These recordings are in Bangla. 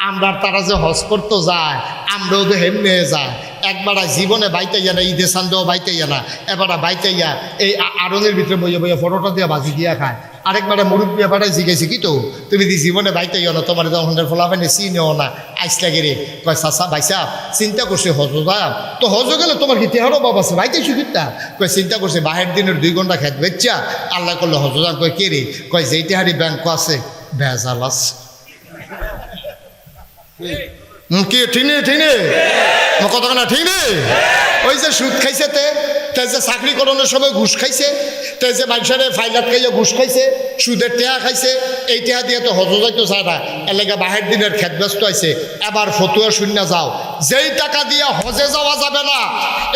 আমরা তারা যে হজ করতে যায় আমরাও তো হেমনে যায়। একবার জীবনে বাইতাইয়া না, ঈদের সান্দেও বাইতাইয়া না, এবার বাইতাইয়া এই আড়ঙের ভিতরে বইয়া বইয়া ফটোটা দিয়ে বাজি দিয়া খায়। আরেকবার মুরব্বী এবারে জিজ্ঞাসি কি তো তুমি দি জীবনে বাইতাইয়া না, তোমার যখন ফলাফেনে চিনেও না, আইসলা গেরে কয় চাচা বাইসা চিন্তা করছে হজ যাম তো হজ গেলে তোমার কি তেহারও বাবা আছে বাইতেছি কিতা কয় চিন্তা করছে বাহের দিনের 2 ঘন্টা খেত বেচ্চা আল্লাহ করলে হজ যাম। কয় কে রে কয় যেই তেহারি ব্যাংক আছে ভেজাল আছে। কি ঠিক নেই ঠিক নেই কথা না ঠিক নেই? ওই যে সুদ খাইছে তে যে চাকরি করানোর সময় ঘুষ খাইছে, তে যে মানুষের ফাইলাত খাইয়া ঘুষ খাইছে, সুদের টেহা খাইছে, এই টেহা দিয়ে তো হজ যাইতো চায় না, এলাকা বাহের দিনের খেত ব্যস্ত আছে। এবার ফতুয়া শূন্য যাও, যেই টাকা দিয়ে হজে যাওয়া যাবে না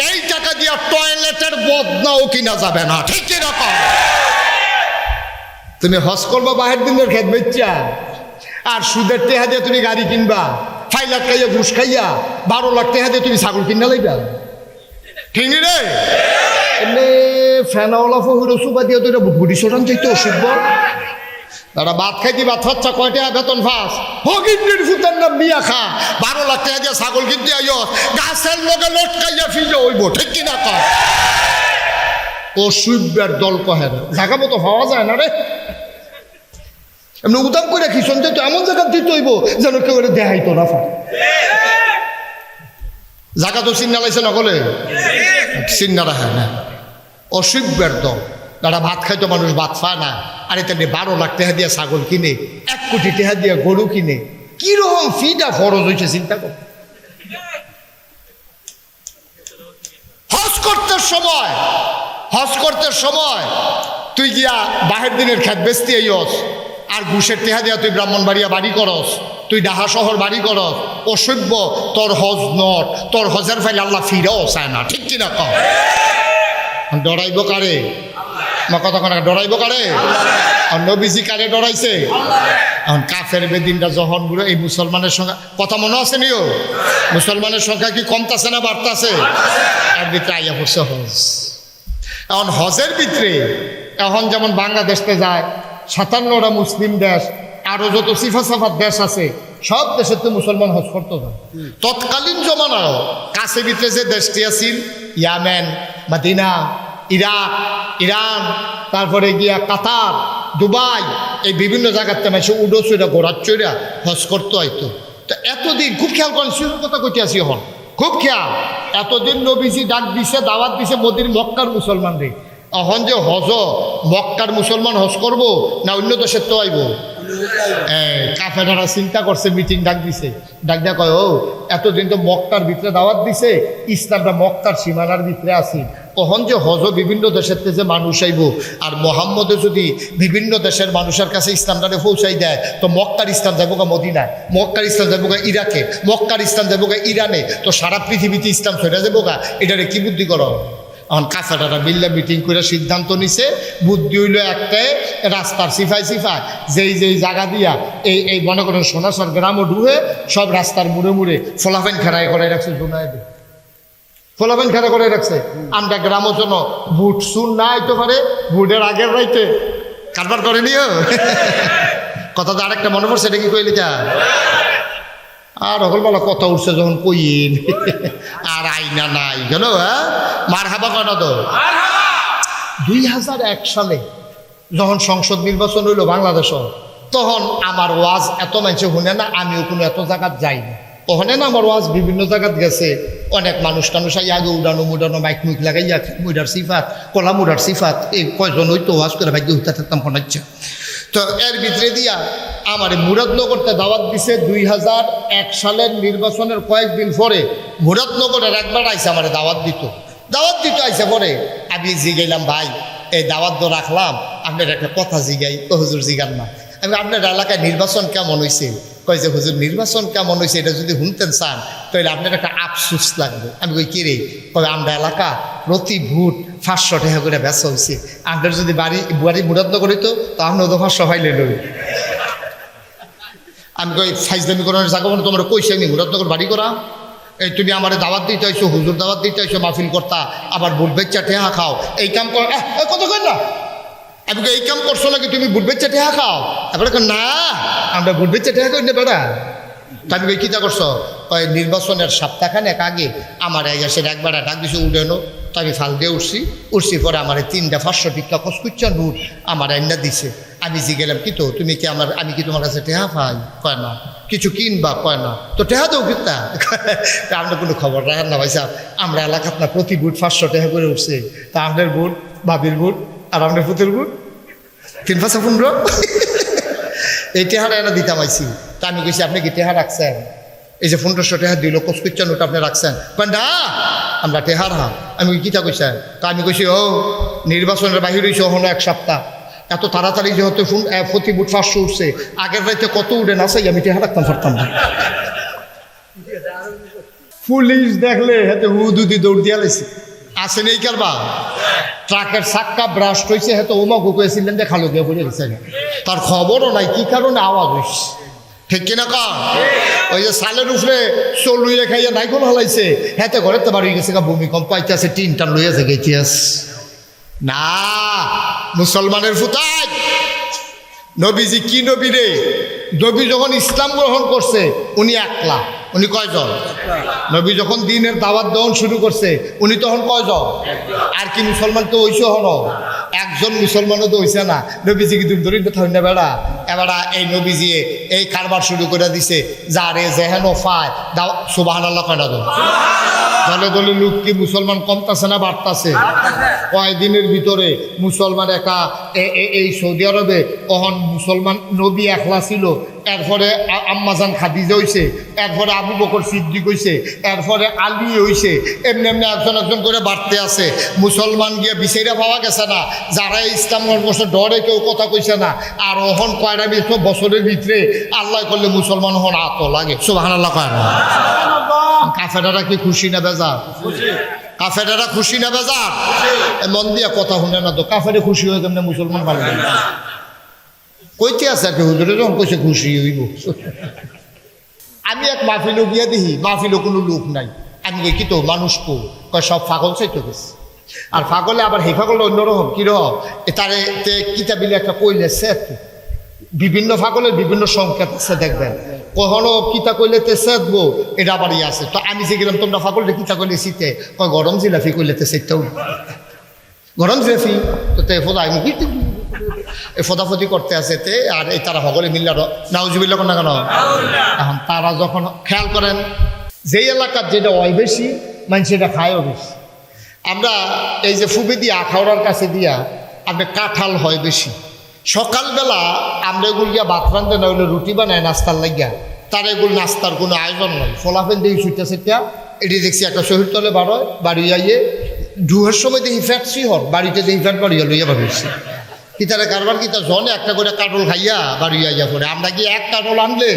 এই টাকা দিয়ে টয়লেটের বদনাও কিনা যাবে না। ঠিক কিরকম? তুমি হজ করবা বাহের দিনের খেত বেচা, আর সুদের টেহা দিয়ে তুমি গাড়ি কিনবা, ফাইলাত খাইয়া ঘুষ খাইয়া 12 লাখ টাকা দিয়ে তুমি ছাগল কিনা লাইবা। ঠিক নি রে? এমনি ফেনাওয়ালা ফহির সুবা দিয়ে তো এটা বুড়ি সরান চাইতে অসুখ। তারা ভাত খাইতি ভাত খরচা কয় টাকা বেতন ফাঁস হগিন্দির ফুতের নাম বিয়া খা 12 লাখ টাকা দিয়ে ছাগল কিনতে আইয় গাছের লগে লটকাইয়া ফিজে হইব। ঠিক কিনা কয়? অসুখের দল কহে জায়গা মতো হওয়া যায় না রে। এমনি উদাম করে খিসন যেত এমন জায়গা দিতে হইব যেন কেউ দেখাইতো না ফার জায়গা তো চিন্না লাইছে নকলে চিন্না রাখে না। অসুখের দল যারা ভাত খাইতো মানুষ ভাত পায় না, আর এটা 12 লাখ টাকা দিয়ে ছাগল কিনে, 1 কোটি টাকা দিয়ে গরু কিনে, কিরকম ফিটা ফরজ হয়েছে চিন্তা কর। হজ করতে সময় তুই গিয়া বাহের দিনের খেত বেচতে আইস, আর ঘুষের টেহা দিয়া তুই ব্রাহ্মণবাড়িয়া বাড়ি করস, তুই ঢাকা শহর বাড়ি করস, অসভ্য। তোর হজ নট, তোর হজের ফাইল আল্লাহ ফিরাও চায় না। ঠিক কিনা কও? ডরাইব কারে? কথা কোন ডরাইব কারে? আর নবীজি কারে ডরাইছে? এখন কাফের বেদিনটা যখন বুড়ো এই মুসলমানের সংখ্যা কথা মনে আছে নিও, মুসলমানের সংখ্যা কি কমতাছে না বাড়তাছে? এর ভিতরে আইয়া পড়ছে হজ। এখন হজের ভিতরে এখন যেমন বাংলাদেশতে যায় 57টা মুসলিম দেশ, আরো যত সিফা সাফার দেশ আছে সব দেশে তো মুসলমান হজ করতে যায়। তৎকালীন জমানায় কাছে ভিতরে যে দেশটি আছিল ইয়ামেন, মদিনা, ইরাক, ইরান, তারপরে গিয়া কাতার, দুবাই, এই বিভিন্ন জায়গাতে মানুষ উডো চইরা ঘোরার চইরা হজ করতে হয়তো। তো এতদিন খুব খেয়াল করেন সির কথা কইতে আসি এখন খুব খেয়াল। এতদিন নবীজি ডাক দিছে, দাওয়াত দিছে মোদির মক্কার মুসলমানরে। এখন যে হজ মক্কার মুসলমান হজ করবো না অন্য দেশের তো আইব? কাফেরারা চিন্তা করছে, মিটিং ডাক দিছে, ডাক দেয়া কয় ও এতদিন তো মক্কার ভিতরে দাওয়াত দিছে, ইসলামটা মক্কার সীমানার ভিতরে আছি, তখন যে হজ বিভিন্ন দেশের যে মানুষ আইব, আর মোহাম্মদে যদি বিভিন্ন দেশের মানুষের কাছে ইসলামটারে পৌঁছাই দেয় তো মক্কার ইসলাম যাবো গা মদিনায়, মক্কার ইসলাম যাবো গা ইরাকে, মক্কার ইসলাম যাবো গা ইরানে, তো সারা পৃথিবীতে ইসলাম ছড়া যাবো গা। এটারে কি বুদ্ধি করো? এখন কাছাটারা বিল্লা মিটিং করে সিদ্ধান্ত নিছে, বুদ্ধি হইল একটাই, রাস্তার সিফাই যেই জায়গা দিয়া এই মনে করেন সোনাসর গ্রামও ঢুয়ে সব রাস্তার মুড়ে মুড়ে ফলাফেন খেরাই করে রাখছে, জোনায় ফলাফেন খেরা করে রাখছে। আমরা গ্রামের জন্য বুট সুন না আইতে পারে, বুটের আগের রাইতে কারবার করে নিও কথা তো আরেকটা মনে পড়ছে, এটা কি কইলি তা? আর হলবেলা কথা উঠছে যখন কইন আর আইনা নাই গেল। হ্যাঁ মার হাবা কেন তো 2001 সালে যখন সংসদ নির্বাচন হইল বাংলাদেশ, তখন আমার ওয়াজ এত মানুষে শুনে না, আমিও কোনো এত জায়গাত যাইনি। ওখানে না আমার ওয়াজ বিভিন্ন জায়গাত গেছে, অনেক মানুষ টানুষ আগে উড়ানো মুডানো মাইক মুখ লাগাইয়া মুডার সিফাত কলা মুডার সিফাত এই কয়জন হইতো ওয়াজ করে ভাগ্য হইতে থাকতাম শোনাচ্ছে। তো এর ভিতরে দিয়া আমার মুরাদনগরতে দাওয়াত দিছে 2001 সালের নির্বাচনের কয়েকদিন পরে মুরাদনগরের একবার আইসে আমার দাওয়াত দিত আইসে পরে আমি জিগাইলাম ভাই এই দাওয়াত তো রাখলাম, আপনার একটা কথা জিগাই। ও হুজুর জিগান না, আমি আপনার এলাকায় নির্বাচন কেমন হয়েছে? কই যে হুজুর নির্বাচন কেমন হয়েছে এটা যদি শুনতেন চান তাহলে আপনার একটা আফসোস লাগবে। আমি কই কিরে? কবে আমরা এলাকা প্রতি ভোট 500 টাকা করে বেচা হয়েছে, আপনার যদি বাড়ি মুরাদনগর হইতো তো আপনি তো 500 ফাইলে লই। আমি কই ফাইজলামি করার জায়গা মানে তোমরা কইছি আমি মুরাদনগর বাড়ি করা, এই তুমি আমার দাওয়াত দিতে আইছো, হুজুর দাওয়াত দিতে আইছো, মাহফিল করতা, আবার বুট বেচা টেহা খাও, এই কাম কর কত কর না। আমি এই কাম করছো নাকি তুমি বুট বেচা টেহা খাও? তারপরে না আমরা বুট বেচা টেহা করি না বেড়া, তো আমি কিতা করছো নির্বাচনের সপ্তাহখানেক আগে আমার এসে একবার ডাক দিছে উঠেনো। তো আমি ফাল দিয়ে উঠছি পরে আমার 3টা 500 টিকা কসকুচ্চা নোট আমার আইনা দিছে। আমি গেলাম কি তো তুমি কি আমি কি তোমার কাছে টেহা পাই? কয় না। কিছু কিনবা? কয় না। তো টেহা দেও কিতা? আপনার কোনো খবর রাখেন না ভাই সাহেব, আমরা এলাকাত না প্রতি বুট 500 টাকা করে উঠছে। তা আপনার বুট, বাবির বুট আর আপনার পুতের বুট 3-5-15 এই টেহারা এনে দিতাম আইসি। তা আমি কইছি আপনি কি টেহা রাখছেন? এই যে 1500 টাকা দিল কসকুচ্চা নোট আপনি রাখছেন? কয় না আমরা টেহার হা। আমি কিতা কইছেন? তা আমি কইছি ও নির্বাচনের বাহির হয়েছে হলো 1 সপ্তাহ, এত তাড়াতাড়ি যেহেতু প্রতি বুট 500 উঠছে, আগের রাইতে কত উঠে না চাই আমি টেহা রাখতাম পারতাম না। পুলিশ দেখলে হাতে হুদুদি দৌড় দিয়া লাইছে। আসে নেই কারবা ট্রাকের চাক্কা ব্রাস্ট হয়েছে, হয়তো ওমা গুকুয়েছিলেন যে খালো গিয়ে পড়ে গেছে। তার খবরও নাই কি কারণে আওয়াজ হয়েছে, ঠিক কিনা কা? ওই যে সালের উপরে চোল লুইয়া খাইয়া নাইকল হালাইছে, হাতে ঘরে তো বাড়ি গেছে ভূমিকম্প আইতেছে, টিনটান লইয়াছে গেছিয়াস না। মুসলমানের ফুতাই নবীজি কি নবী রে? নবী যখন ইসলাম গ্রহণ করছে উনি একলা। উনি কয়জন? নবী যখন দিনের দাওয়াত দেওয়ান শুরু করছে উনি তখন কয়জন? আর কি মুসলমান তো হইছে হন একজন মুসলমানও তো হইছে না। নবীজি কি তুমি ধরিতে থাকি না বেড়া এবারা এই নবীজি এই কারবার শুরু করে দিছে, যারে যেহেন ফায় দাও সুবহানাল্লাহ কয়না দাও। দলে দলে লোক কি মুসলমান কমতাছে না বাড়তাছে? কয়েকদিনের ভিতরে মুসলমান একা এই সৌদি আরবে কখন মুসলমান নবী একলা ছিল, এরপরে আম্মাজান খাদিজা হইছে, এরপরে আবু বকর সিদ্দিক হইছে, এরপরে আলী হইছে, এমনি এমনি একজন একজন করে বাড়তে আছে। মুসলমান গিয়ে বিচাইরা পাওয়া গেছে না, যারা ইসলাম বছর ডরে কেউ কথা কইছে না। আর ওহন কয়টা বছরের ভিতরে আল্লাহ করলে মুসলমান হন আত লাগে। সুবহানাল্লাহ কয় না? কাফেরারা কি খুশি না বেজার? কাফেরারা খুশি না বেজার? মন দিয়া কথা শুনে না তো, কাফেরে খুশি হয়ে কেমনে মুসলমান ভালো কইতে আছে আর কি হুজুরে যখন কইছে খুশি হইব। আমি এক মাহফিলও গিয়া দেখি, মাহফিলও কোনো লোক নাই। আমি কই কি তো মানুষ কয় সব পাগল চাইতে গেছে। আর পাগলে আবার হে পাগল অন্যরকম কিরকম, তারে কিতাবিলে একটা কইলে সেত বিভিন্ন পাগলের বিভিন্ন সংকেত আছে দেখবেন। কখনো কিতা কইলে তে সেদবো এটা আবার ইয়ে আছে। তো আমি যে গেলাম তোমরা পাগলটা কিতা কইলে শীতে কয় গরম জিলাফি কইলে তে সেটাও গরম জিলাফি। তো তে ফোদা আমি কি ফোদাফদি করতে আছে তে আর এই তারা সকলে মিল্লা নাউজুবিল্লাহ না কেন। এখন তারা যখন খেয়াল করেন যেই এলাকার যেটা হয় বেশি মানুষ সেটা খায়ও বেশি। আমরা এই যে ফুবি দিয়া আখাউড়ার কাছে দিয়া আপনি কাঁঠাল হয় বেশি। সকালবেলা আমরা এগুলো গিয়া ভাত রান্ধে না হইলে রুটি বানায় নাস্তার লাগিয়া, তার এগুলো নাস্তার কোনো আয়োজন নয়। ফলাফেল দেখি ছুটে সেটা এটি দেখছি একটা শহীদ তলে বাড়য় বাড়ি আইয়ে ঢুয়ের সময় দেখি ফ্যাটসি হন বাড়িতে দেখি ফ্যাট বাড়িয়া লইয়া ভাবিছি কিতারে কারবার কিতা জনে একটা করে কাটল খাইয়া বাড়ি আইয়া পড়ে। আমরা কি এক কাটল আনলে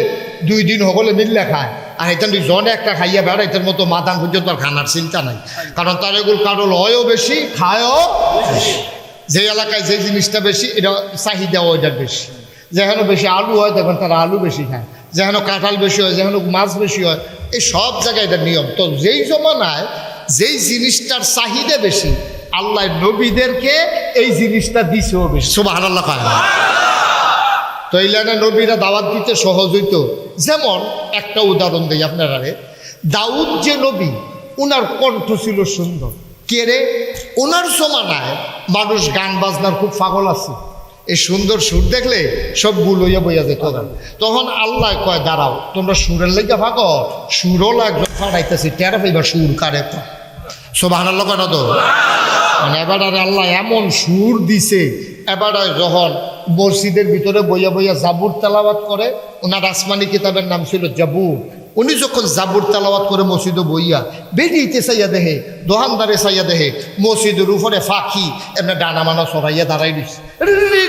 2 দিন হলে মিললে খায়, আর এখান জনে একটা খাইয়া বেড়াইতের মতো মাথান পর্যন্ত আর খানার চিন্তা নাই, কারণ তার এগুলো কাটল হয়ও বেশি খায়ও বেশি। যে এলাকায় যে জিনিসটা বেশি এটা চাহিদাও ওইটার বেশি। যেখানে বেশি আলু হয় তখন তারা আলু বেশি খায়, যেখানে কাঁঠাল বেশি হয়, যেখানে মাছ বেশি হয়, এই সব জায়গায় এটা নিয়ম। তো যেই জমানায় যেই জিনিসটার চাহিদা বেশি আল্লাহ নবীদেরকে এই জিনিসটা দিছেও বেশি। সুবহানাল্লাহ কয় না? তো এই লাইনে নবীরা দাওয়াত দিতে সহজ হইতো। যেমন একটা উদাহরণ দিই আপনারা, দাউদ যে নবী উনার কণ্ঠ ছিল সুন্দর। কে রে? ওনার জমানায় মানুষ গান বাজনার খুব পাগল আছে, এই সুন্দর সুর দেখলে সব ভুল হইয়া বইয়া যেত। তখন আল্লাহ কয় দাঁড়াও তোমরা সুরের লেগে পাগল, সুরও একজন ফাটাইতেছি টেরা পাইবার সুর কারে। সুবহানাল্লাহ কয় না তো? মানে এবার আল্লাহ এমন সুর দিছে, এবার যখন মসজিদের ভিতরে বইয়া বইয়া জাবুর তেলাওয়াত করে, ওনার আসমানি কিতাবের নাম ছিল জাবুর। উনি যখন জাবুর তেলাওয়াত করে মসজিদে বইয়া বেরিয়েতে চাইয়া দেহে, দোকানদারে চাইয়া দেহে মসজিদের উপরে ফাঁকি এমনি ডানা মানা সরাইয়া দাঁড়াই দিচ্ছে।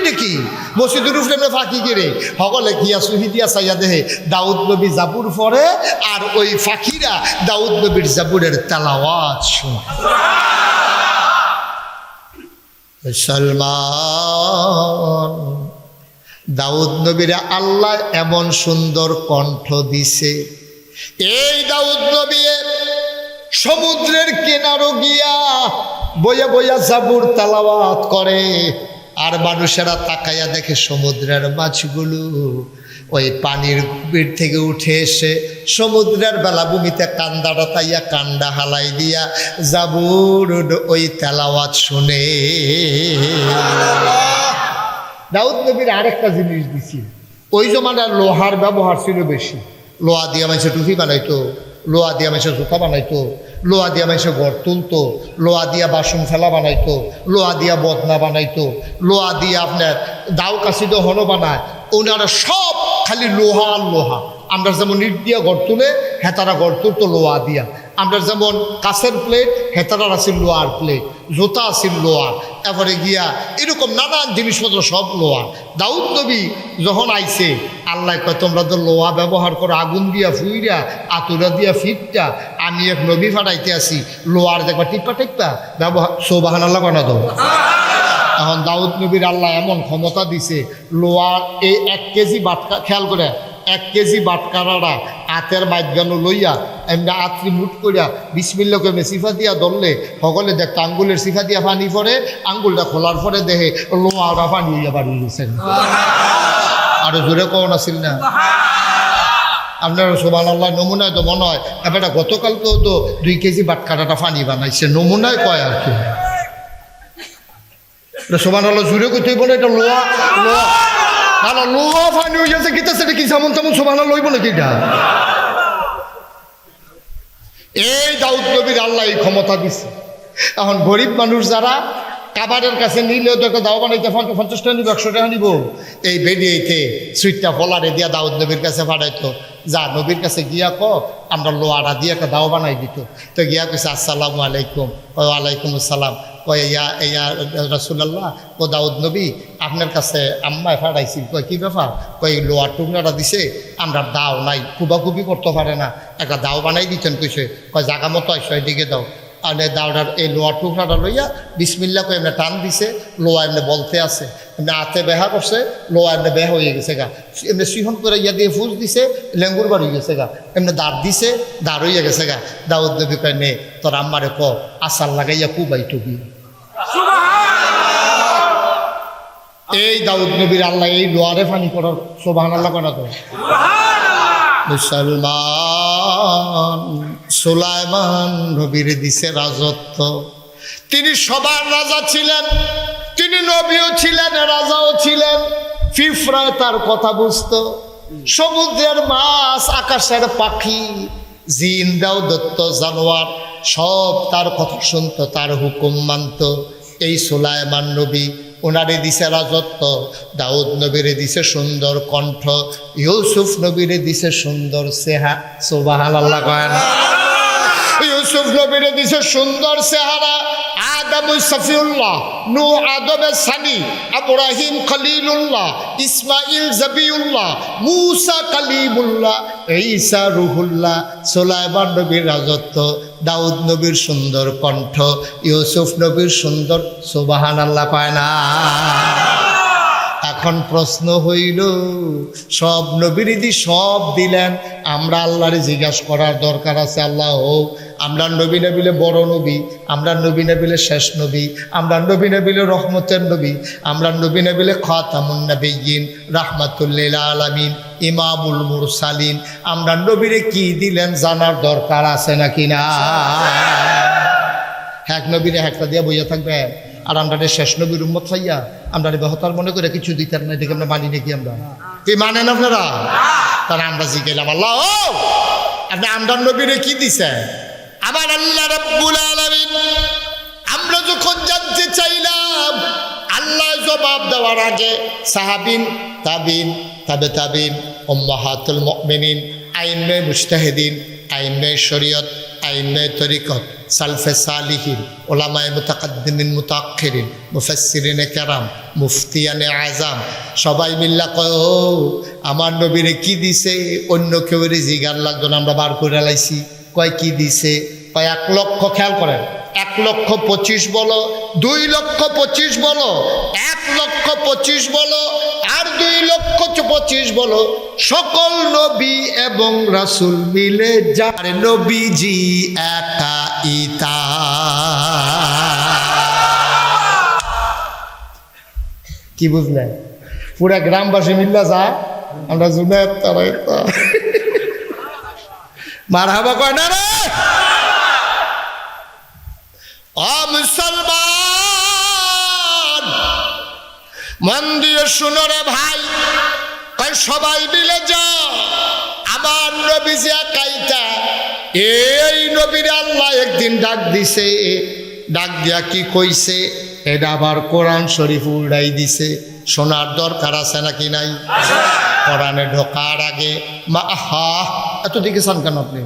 দেখি মসজিদের উপরে এমনি ফাঁকি কেড়ে সকলে গিয়া সুহিদিয়া চাইয়া দেহে দাউদ নবী জাবুর পরে, আর ওই ফাঁকিরা দাউদ নবীর জাবুরের তেলাওয়াত শোনে। মুসলমান দাউদ নবীরা আল্লাহ এমন সুন্দর কণ্ঠ দিছে, এই দাউদ নবী সমুদ্রের কিনারো গিয়া বইয়া বইয়া জাবুর তেলাওয়াত করে, আর মানুষেরা তাকাইয়া দেখে সমুদ্রের মাছগুলো ওই পানির গভীর থেকে উঠে এসে সমুদ্রের বেলাভূমিতে কান্দাটা তাইয়া কান্ডা হালাই দিয়া জাবুর ওই তেলাওয়াত শুনে। দাউদ নবীর আরেকটা জিনিস দিছি, ওই জমানার লোহার ব্যবহার ছিল বেশি। লোহা দিয়া মানুষের টুপি বানাইতো, লোহা দিয়া মানুষের জুতা বানাইতো, লোহা দিয়া মানুষের ঘর তুলতো, লোহা দিয়া বাসন ফেলা বানাইতো, লোহা দিয়া বদনা বানাইতো, লোহা দিয়া আপনার দাও কাশিদ হনো বানায়। ওনারা সব খালি লোহা আর লোহা। আমরা যেমন ইট দিয়া ঘর তুলে, হেতারা ঘর তুলতো লোহা দিয়া। আমরা যেমন কাছের প্লেট, হেতারার আছিল লোহার প্লেট, জোতা আছিল লোহার, এরপরে গিয়া এরকম নানান জিনিসপত্র সব লোহার। দাউদ নবী যখন আইছে, আল্লাহ কয় তোমরা তো লোহা ব্যবহার করো, আগুন দিয়া ফুইরা আতুরা দিয়া ফিটটা, আমি এক নবী ফাটাইতে আসি, লোহার দেখবা টিপ্পা টিপ্পা ব্যবহার। সুবহানাল্লাহ বানা দাও। এখন দাউদ নবীর আল্লাহ এমন ক্ষমতা দিছে, লোহার এই 1 কেজি বাটকা, খেয়াল করে 1 কেজি বাটকারাটা হাতের মাঝখানো লইয়া এমনি আত্রি মুঠ করিয়া বিসমিল্লাহ করে সিফা দিয়া ধরলে সকলে দেখতো আঙ্গুলের সিফা দিয়া পানি পড়ে, আঙ্গুলটা খোলার পরে দেখে লোহাটা পানি হইয়া বাড়ি গেছেন। আরো জোরে কখন আসিল না আপনার? সুবহানাল্লাহ। নমুনায় তো মনে হয় এবারটা গতকালকেও তো 2 কেজি বাটকারাটা পানি বানাইছে, নমুনায় কয় আর কি। সুবহানাল্লাহ জুড়ে কোথায় বলে এটা লোহা, লোহা না না লোহা পানি হয়ে গেছে কিতা, সেটা কি যেমন তেমন সুবহানাল্লাহ লইব নাকি এটা? এই দাউদ নবীর আল্লাহ এই ক্ষমতা দিচ্ছে। এখন গরিব মানুষ যারা কাবারের কাছে নিলেও তো একটা দাও বানাইতে 50 টাকা নিব, 100 টাকা নিব, এই বেরিয়েতে সুইটটা ফলারে দিয়া দাউদ নবীর কাছে পাঠাইতো, যা নবীর কাছে গিয়া আমরা লোহাটা দিয়ে একটা দাও বানাই দিত। তো গিয়া কইছে আসসালামু আলাইকুম, ওয়ালাইকুম আসসালাম, কয় ইয়া রাসূলুল্লাহ, ও দাউদ নবী আপনার কাছে আম্মায় ফাটাইছি। কয় কি ব্যাপার? কয় লোহার টুকরাটা দিছে, আমরা দাও নাই, কুবাকুবি করতে পারে না, একটা দাও বানাই দিতেন। কইছে কয় জাগা মতো আইসো, এদিকে দাও। আর দাওটার এই লোহার টুকরাটা লইয়া বিসমিল্লাহ করে এমনি টান দিছে, লোহা এমনি বলতে আছে, এমনি হাতে বেহা করছে, লোহা এমনি বেহা হয়ে গেছে গা, এমনি সিহন করে ইয়া দিয়ে ফুস দিছে, লেঙ্গুর বার হয়ে গেছে গা, এমনি দাঁড় দিছে, দাঁড় হইয়া গেছে গা। দাউদ নবী কয় নে তোর আম্মারে ক আসার লাগাইয়া কুবাই টুবি। এই দাউদ নবীর আল্লাহ এই লোহারে ফানি করার সুবহানাল্লাহ করা তো। মুসলমান সুলাইমান নবীর দিছে রাজত্ব, তিনি সবার রাজা ছিলেন, তিনি নবীও ছিলেন, রাজাও ছিলেন। ফিফরায় তার কথা বুঝতো, সমুদ্রের মাছ, আকাশের পাখি, জিন দাও দত্ত জানোয়ার সব তার কথা শুনতো, তার হুকুম মানত। এই সুলাইমান নবী, ওনারে দিছে রাজত্ব, দাউদ নবীরে দিছে সুন্দর কণ্ঠ, ইউসুফ নবীরে দিছে সুন্দর চেহারা। সুবহানাল্লাহ কয় না? ইউসুফ নবীরে দিছে সুন্দর চেহারা, আদম সফিউল্লাহ, নূহ আদমের সানি, ইব্রাহিম খলিলুল্লাহ, ইসমাইল জবিউল্লাহ, মূসা কালিমুল্লাহ, ঈসা রুহুল্লাহ। সুলাইমান নবীর রাজত্ব, দাউদ নবীর সুন্দর কণ্ঠ, ইউসুফ নবীর সুন্দর। সুবহানাল্লাহ কয় না? এখন প্রশ্ন হইল, সব নবীর দি সব দিলেন, আমরা আল্লাহরে জিজ্ঞাসা করার দরকার আছে, আল্লাহ আমরা নবী নবিলে বড় নবী, আমরা নবী নবিলে শেষ নবী, আমরা নবী নবিলে রহমতের নবী, আমরা নবী নবিলে খাতামুন নবিয়্যিন, রাহমাতুল লিল আলামিন, ইমামুল মুরসালিন, আমরা নবীরে কি দিলেন জানার দরকার আছে নাকি না? এক নবীরে একটা দিয়া বইয়া থাকবে, আর আমরা শেষ নবীর উম্মত খাইয়া আমরা বেহতার মনে করে কিছু দিতেন না, দেখে আমরা মানি নাকি? আমরা কি মানেন আপনারা? তারা আমরা জিজ্ঞাসলাম, আল্লাহ আপনি আমরা নবীরে কি দিছেন? আবার আল্লাহ রাব্বুল আলামিন আমরা যখন জানতে চাইলাম, আল্লাহ জবাব দেওয়ার আগে সাহাবিন, তাবিন, তাবে তাবিন, উম্মাহাতুল মুমিনিন, আইম্মে মুজতাহিদিন, আইম্মে শরীয়ত, আইম্মে তরিকত, সালফে সালিহিন, ওলামায়ে মুতাকাদ্দিমিন মুতাআখিরিন, মুফাসসিরিনে কেরাম, মুফতিয়ানে আযাম সবাই মিল্লা কয়, আমার নবীরে কি দিছে? অন্য কেউ জিগার লাগতো না, আমরা বার করে লাইছি। কয় কি দিছে? কয় 1 লক্ষ। খেয়াল করেন, 1,25,000 বলো, 2,25,000 বলো, 1,25,000 বলো, আর 2,25,000 বলো, সকল নবী এবং রাসূল মিলে যার নবীজি একা ইতা। কি বুঝলেন? পুরা গ্রামবাসী মিল্লা যা আমরা জুনায়েদ তারাই মারহাবা কয় না রে। ও মুসলমান, মন দিয়ে শুনো রে ভাই, কয় সবাই মিলে যাও, আমার নবী যে একাইটা, এই নবীর আল্লাহ একদিন ডাক দিছে, ডাক দিয়া কি কইছে এটা আবার কোরআন শরীফ উড়াই দিছে। শোনার দরকার আছে নাকি নাই? কোরআনে ঢোকার আগে মা আহা এত দেখেছেন কেন আপনি?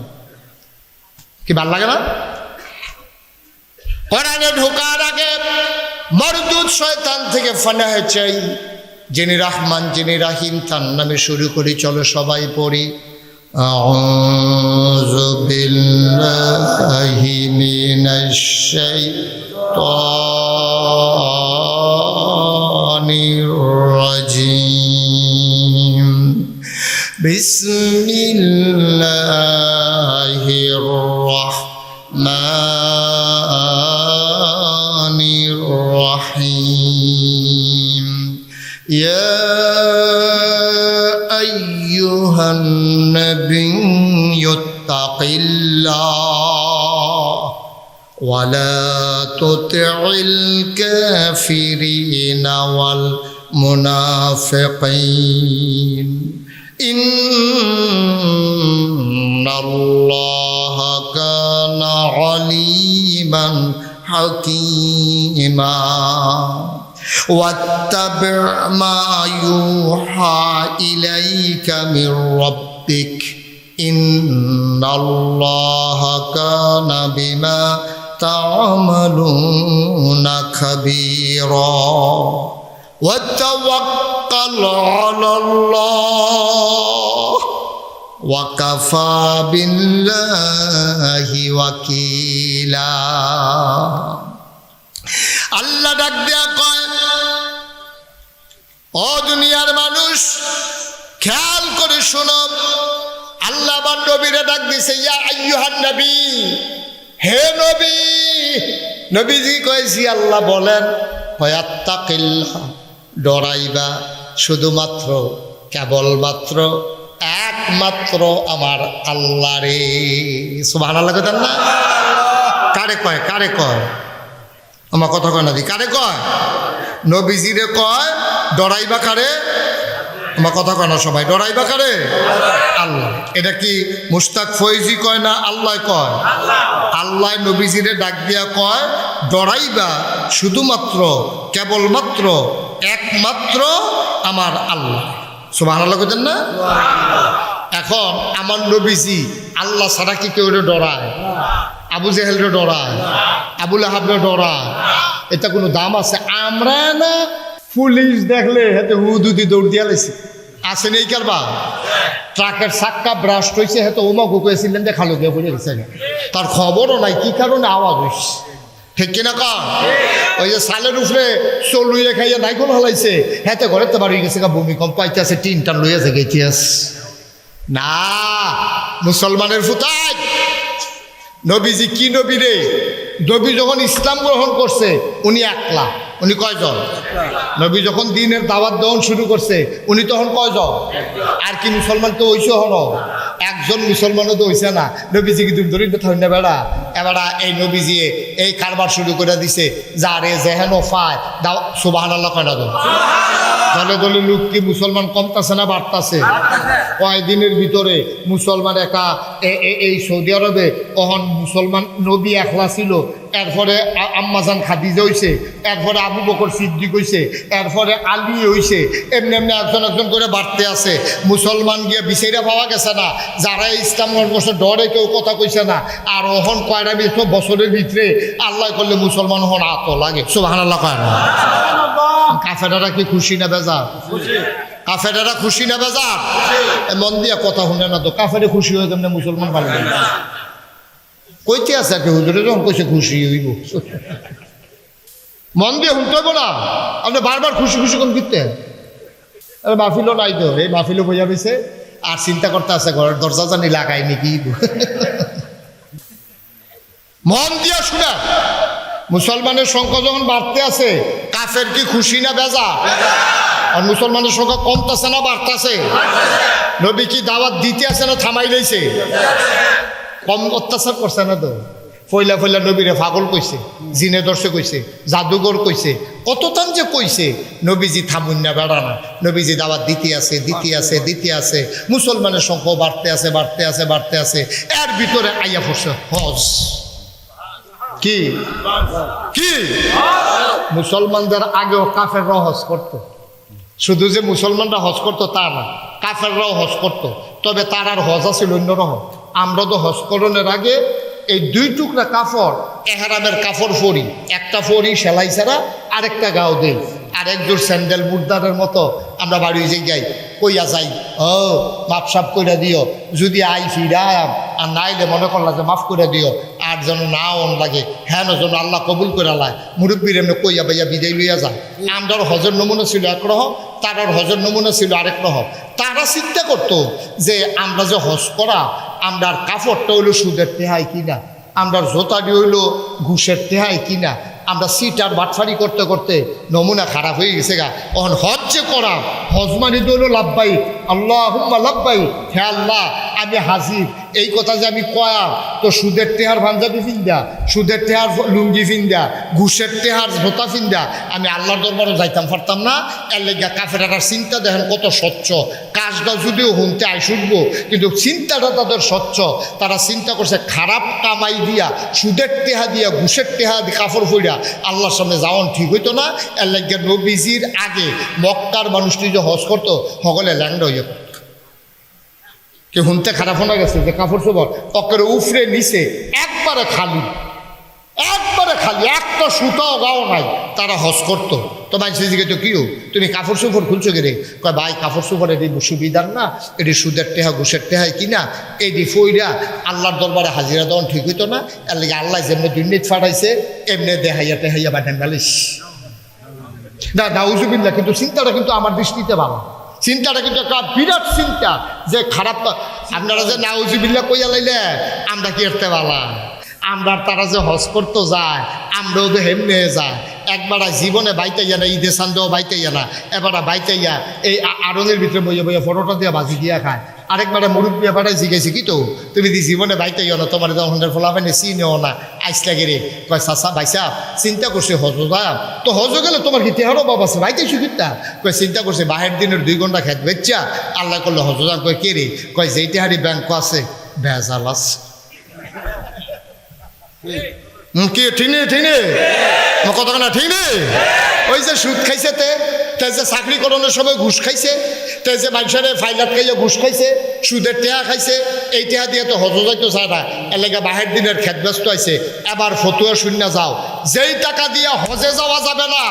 কি ভাল লাগে না? কোরআনে ঢোকার আগে মরদুদ শয়তান থেকে ফানাহ চাই, যিনি রহমান যিনি রাহিম তার নামে শুরু করি। চলো সবাই পড়ি। আউযু বিল্লাহি মিনাশ শাইতানির রাজিম। বিসমিল্লাহির রাহমানির রাহিম। ইয়া আইয়ুহান নাবিয়্যু তাকিল্লাহ ওয়া লা তুতি'ল কাফিরিনা ওয়াল মুনাফিকিন ইন্নাল্লাহা কানা আলিমান হাকীমা واتبع ما يوحى إليك من ربك إن الله كان بما تعملون خبيرا وتوكل على الله وكفى بالله وكيلا। আল্লাহ ডাক দেয়া কয়, ও দুনিয়ার মানুষ খেয়াল করে শোনো, আল্লাহ আমার নবীরে ডাক দিছে, ইয়া আইয়ুহান নবী, হে নবী। নবীজি কয়েছি আল্লাহ বলেন, ফায়াত্তাকিল্লাহ, ডরাইবা শুধুমাত্র কেবলমাত্র একমাত্র আমার আল্লাহ রে। সুবহানাল্লাহ কইতেন না? কারে কয়? কারে কয়? আমার কথা কয় না দি, কারে কয়? নবীজিরে কয়। ডরাইবা কারে? আমার কথা কয় না সবাই। ডরাইবা কারে? আল্লাহ। এটা কি মুশতাক ফৈজি কয় না আল্লাহ কয়? আল্লাহ নবীজিরে ডাক দিয়া কয়, ডরাইবা শুধুমাত্র কেবলমাত্র একমাত্র আমার আল্লাহ। সুবহানাল্লাহ কইতেন না? এখন আমার নবীজি আল্লাহ ছাড়া কি কেউ ডরায়? আবু জেহেলরে ডরায়, আবু লাহাবরে ডরায়? এটা কোনো দাম আছে? আমরা না পুলিশ দেখলে হাতে হুদুদি দৌড় দিয়া লাইছি, আসে নেই কারবা? ট্রাকের চাক্কা ব্রাস্ট হয়েছে, হাতে ওমা গুকুয়েছিলেন যে খালো দিয়ে পড়ে গেছে, তার খবরও নাই কি কারণে আওয়াজ হয়েছে। ঠিক কিনা কর? ওই যে সালের উপরে চোল লুইয়ে খাইয়া নাইকল হালাইছে, হাতে ঘরে তো বাড়ি গেছে, ভূমিকম্প আইতেছে, টিন টান লইয়াছে গেছিয়াস না। মুসলমানের ফুতায় নবীজি কি নবী রে? নবী যখন ইসলাম গ্রহণ করছে উনি একলা। উনি কয়জন? নবী যখন দিনের দাওয়াত দেওয়ান শুরু করছে উনি তখন কয়জন? আর কি মুসলমান তো হইছে? হন একজন মুসলমানও তো হইছে না। নবীজি কি ধরে থাকেন না বেড়া? এবারা এই নবীজি এই কারবার শুরু করে দিছে, যারে যেহেন পায় দাও। সুবহানাল্লাহ কয় না? দলে দলে লোক কি মুসলমান কমতাছে না বাড়তাছে? কয়েকদিনের ভিতরে মুসলমান একা এই সৌদি আরবে তখন মুসলমান নবী একলা ছিল, এরপরে আম্মাজান খাদিজা হইছে, এরপরে আবু বকর সিদ্দিক হইছে, এরপরে আলী হইছে, এমনি এমনি একজন একজন করে বাড়তে আছে। মুসলমান গিয়ে বিচাইরা পাওয়া গেছে না, যারা ইসলাম বছর ডরে কেউ কথা কইছে না। আর ওহন কয়টা বছরের ভিতরে আল্লাহ করলে মুসলমান হন আত লাগে। সুবহানাল্লাহ কয় না? কাফেরারা কি খুশি না বেজার? কাফেরারা খুশি না বেজার? মন দিয়া কথা শুনে না তো, কাফেরে খুশি হয়ে কেমনে মুসলমান ভালো কইতে আছে? আর কি হুজুরে যখন কইছে খুশি হইব, মন দিয়ে শুনতে হইব না। আপনি বারবার খুশি খুশি কোন কিনতে মাহফিলও নাই তো, এই মাহফিলও বইয়া রয়েছে আর চিন্তা করতে আছে ঘরের দরজা জানি লাগাই নাকি। মন দিয়া শুনে মুসলমানের সংখ্যা যখন বাড়তে আছে, কাফের কি খুশি না বেজা? আর মুসলমানের সংখ্যা কমতেছে না বাড়তেছে? নবী কি দাওয়াত দিতে আছে না থামাই রয়েছে? কম অত্যাচার করছে না তো? ফইলা ফইলা নবীরে পাগল কইছে, জিনে দর্শে কইছে, জাদুঘর কইছে, কত তান যে কইছে। নবীজি থামুন না, বেড়া না। নবীজি দাওয়াত দিতে আছে, দিতে আছে, দিতে আছে। মুসলমানের সংখ্যা বাড়তে আছে, বাড়তে আছে, বাড়তে আছে। এর ভিতরে আইয়া পড়ছে হজ। কি কি মুসলমানদের আগেও কাফেররাও হজ করতো। শুধু যে মুসলমানরা হজ করতো তা না, কাফেররাও হজ করতো। তবে তার আর হজ আছে অন্যরকম। আমরা তো হজ করণের আগে এই 2 টুকরা কাপড়, এহরামের কাপড় পরি, একটা পরি সেলাই ছাড়া, আরেকটা গাও দেই, আর একজোর স্যান্ডেল বুটদারের মতো আমরা বাড়ি যাই, কইয়া যাই, ও মাপ সাপ করে দিও, যদি আই ফিরাম আর নাইলে মনে করলা যে মাফ করে দিও, আর যেন না অন লাগে, হ্যাঁ যেন আল্লাহ কবুল করে লায়, মুরব্বীর এমনি কইয়া বাইয়া বিদায় লইয়া যায়। আমরার হজের নমুনা ছিল একরকম, তারার হজের নমুনা ছিল আরেক রকম। তারা চিন্তা করতো যে আমরা যে হজ করা, আমরার কাপড়টা হইলো সুদের টেহাই কিনা, আমরার জোতাটি হইলো ঘুষের টেহাই কিনা। আমরা সিট আর বাটফারি করতে করতে নমুনা খারাপ হয়ে গেছে গা। অন হজ যে করা, হজ মানে তো হইলো লাভবাই, আল্লাহুম্মা লাভবাই, হে আল্লাহ আমি হাজির। এই কথা যে আমি কয়া তো সুদের টেহার পাঞ্জাবি ফিন্দা, সুদের টেহার লুঙ্গি ফিন্দা, ঘুষের টেহার জোতা ফিন্দা আমি আল্লাহর দরবারে যাইতাম পারতাম না। এর লেগা কাফেরার চিন্তা দেখেন কত স্বচ্ছ। কাজটা যদিও হুনতে আই শুনবো, কিন্তু চিন্তাটা তাদের স্বচ্ছ। তারা চিন্তা করছে খারাপ কামাই দিয়া, সুদের টেহা দিয়া, ঘুষের টেহা দিয়ে কাপড় ফইরা আল্লাহর সামনে যাওয়ান ঠিক হইতো না। এর লেগা নবীজির আগে মক্কার মানুষটি যে হজ করতো সকলে ল্যাংড়া হইয়া করতো। কে হুনতে খারাপ হয়ে গেছে যে কাপড় চোপড় অকের উফরে নিচে একবারে খালি, একবারে খালি, একটা সুতাও গাও নাই। তারা হজ করতো। তো মানুষ দিকে তো কিও তুমি কাপড় চোপড় খুলছো গেলে, কয় ভাই কাপড় চোপড় এটি সুবিধার না, এটি সুদের টেহা ঘুষের টেহাই কিনা, এটি ফইরা আল্লাহর দরবারে হাজিরা দেওয়ান ঠিক হইতো না। এর লাগে আল্লাহ যেমনি দুর্নীতি ফাটাইছে এমনি দেহাইয়া টেহাইয়া বাটেন গালিস না নাউজুবিল্লাহ। কিন্তু চিন্তাটা কিন্তু আমার দৃষ্টিতে ভালো, চিন্তাটা কিন্তু একটা বিরাট চিন্তা যে খারাপ। আপনারা যে নাউজুবিল্লাহ কইয়া লাইলে আমরা কি এরতে বালা, আমরা তারা যে হজ করতে যায় আমরাও তো হেমনে যায়। একবার জীবনে বাইতাইয়া না, ঈদে সান্দেও বাইতাইয়া না, এবার বাইতাইয়া এই আড়ঙের ভিতরে বইয়া বইয়া ফটোটা দিয়া ভাজি দিয়া খায়। আরেকবার মুরব্বী এবারে জিজ্ঞাসি কি তো তুমি দি জীবনে বাইতাইও না, তোমার যখন ফোলাফানে চিনেও না, আইসলা গেরে কয় চাচা ভাইসা চিন্তা করছে হজ যাম তো, হজ গেলে তোমার কি তেহারও বাবা আছে বাইতাইছো কিতা? কয় চিন্তা করছে বাহের দিনের 2 ঘন্টা খেত বেচ্চা আল্লাহ করলে হজ যাম। কয় কে রে? কয় যেই তেহারি ব্যাংক আছে ভেজাল আছে। কি ঠিক নেই? ঠিক নেই কথা না? ঠিক নেই? ওই যে সুদ খাইছে, তে যে চাকরি করণের সময় ঘুষ খাইছে, তে যে মানুষের ফাইলাত খাইয়া ঘুষ খাইছে, সুদের টেহা খাইছে, এই টেহা দিয়ে তো হজ যাইতো চায় না। এলাকা বাহের দিনের খেত ব্যস্ত আছে। এবার ফতুয়া শূন্য যাও, যেই টাকা দিয়ে হজে যাওয়া যাবে না,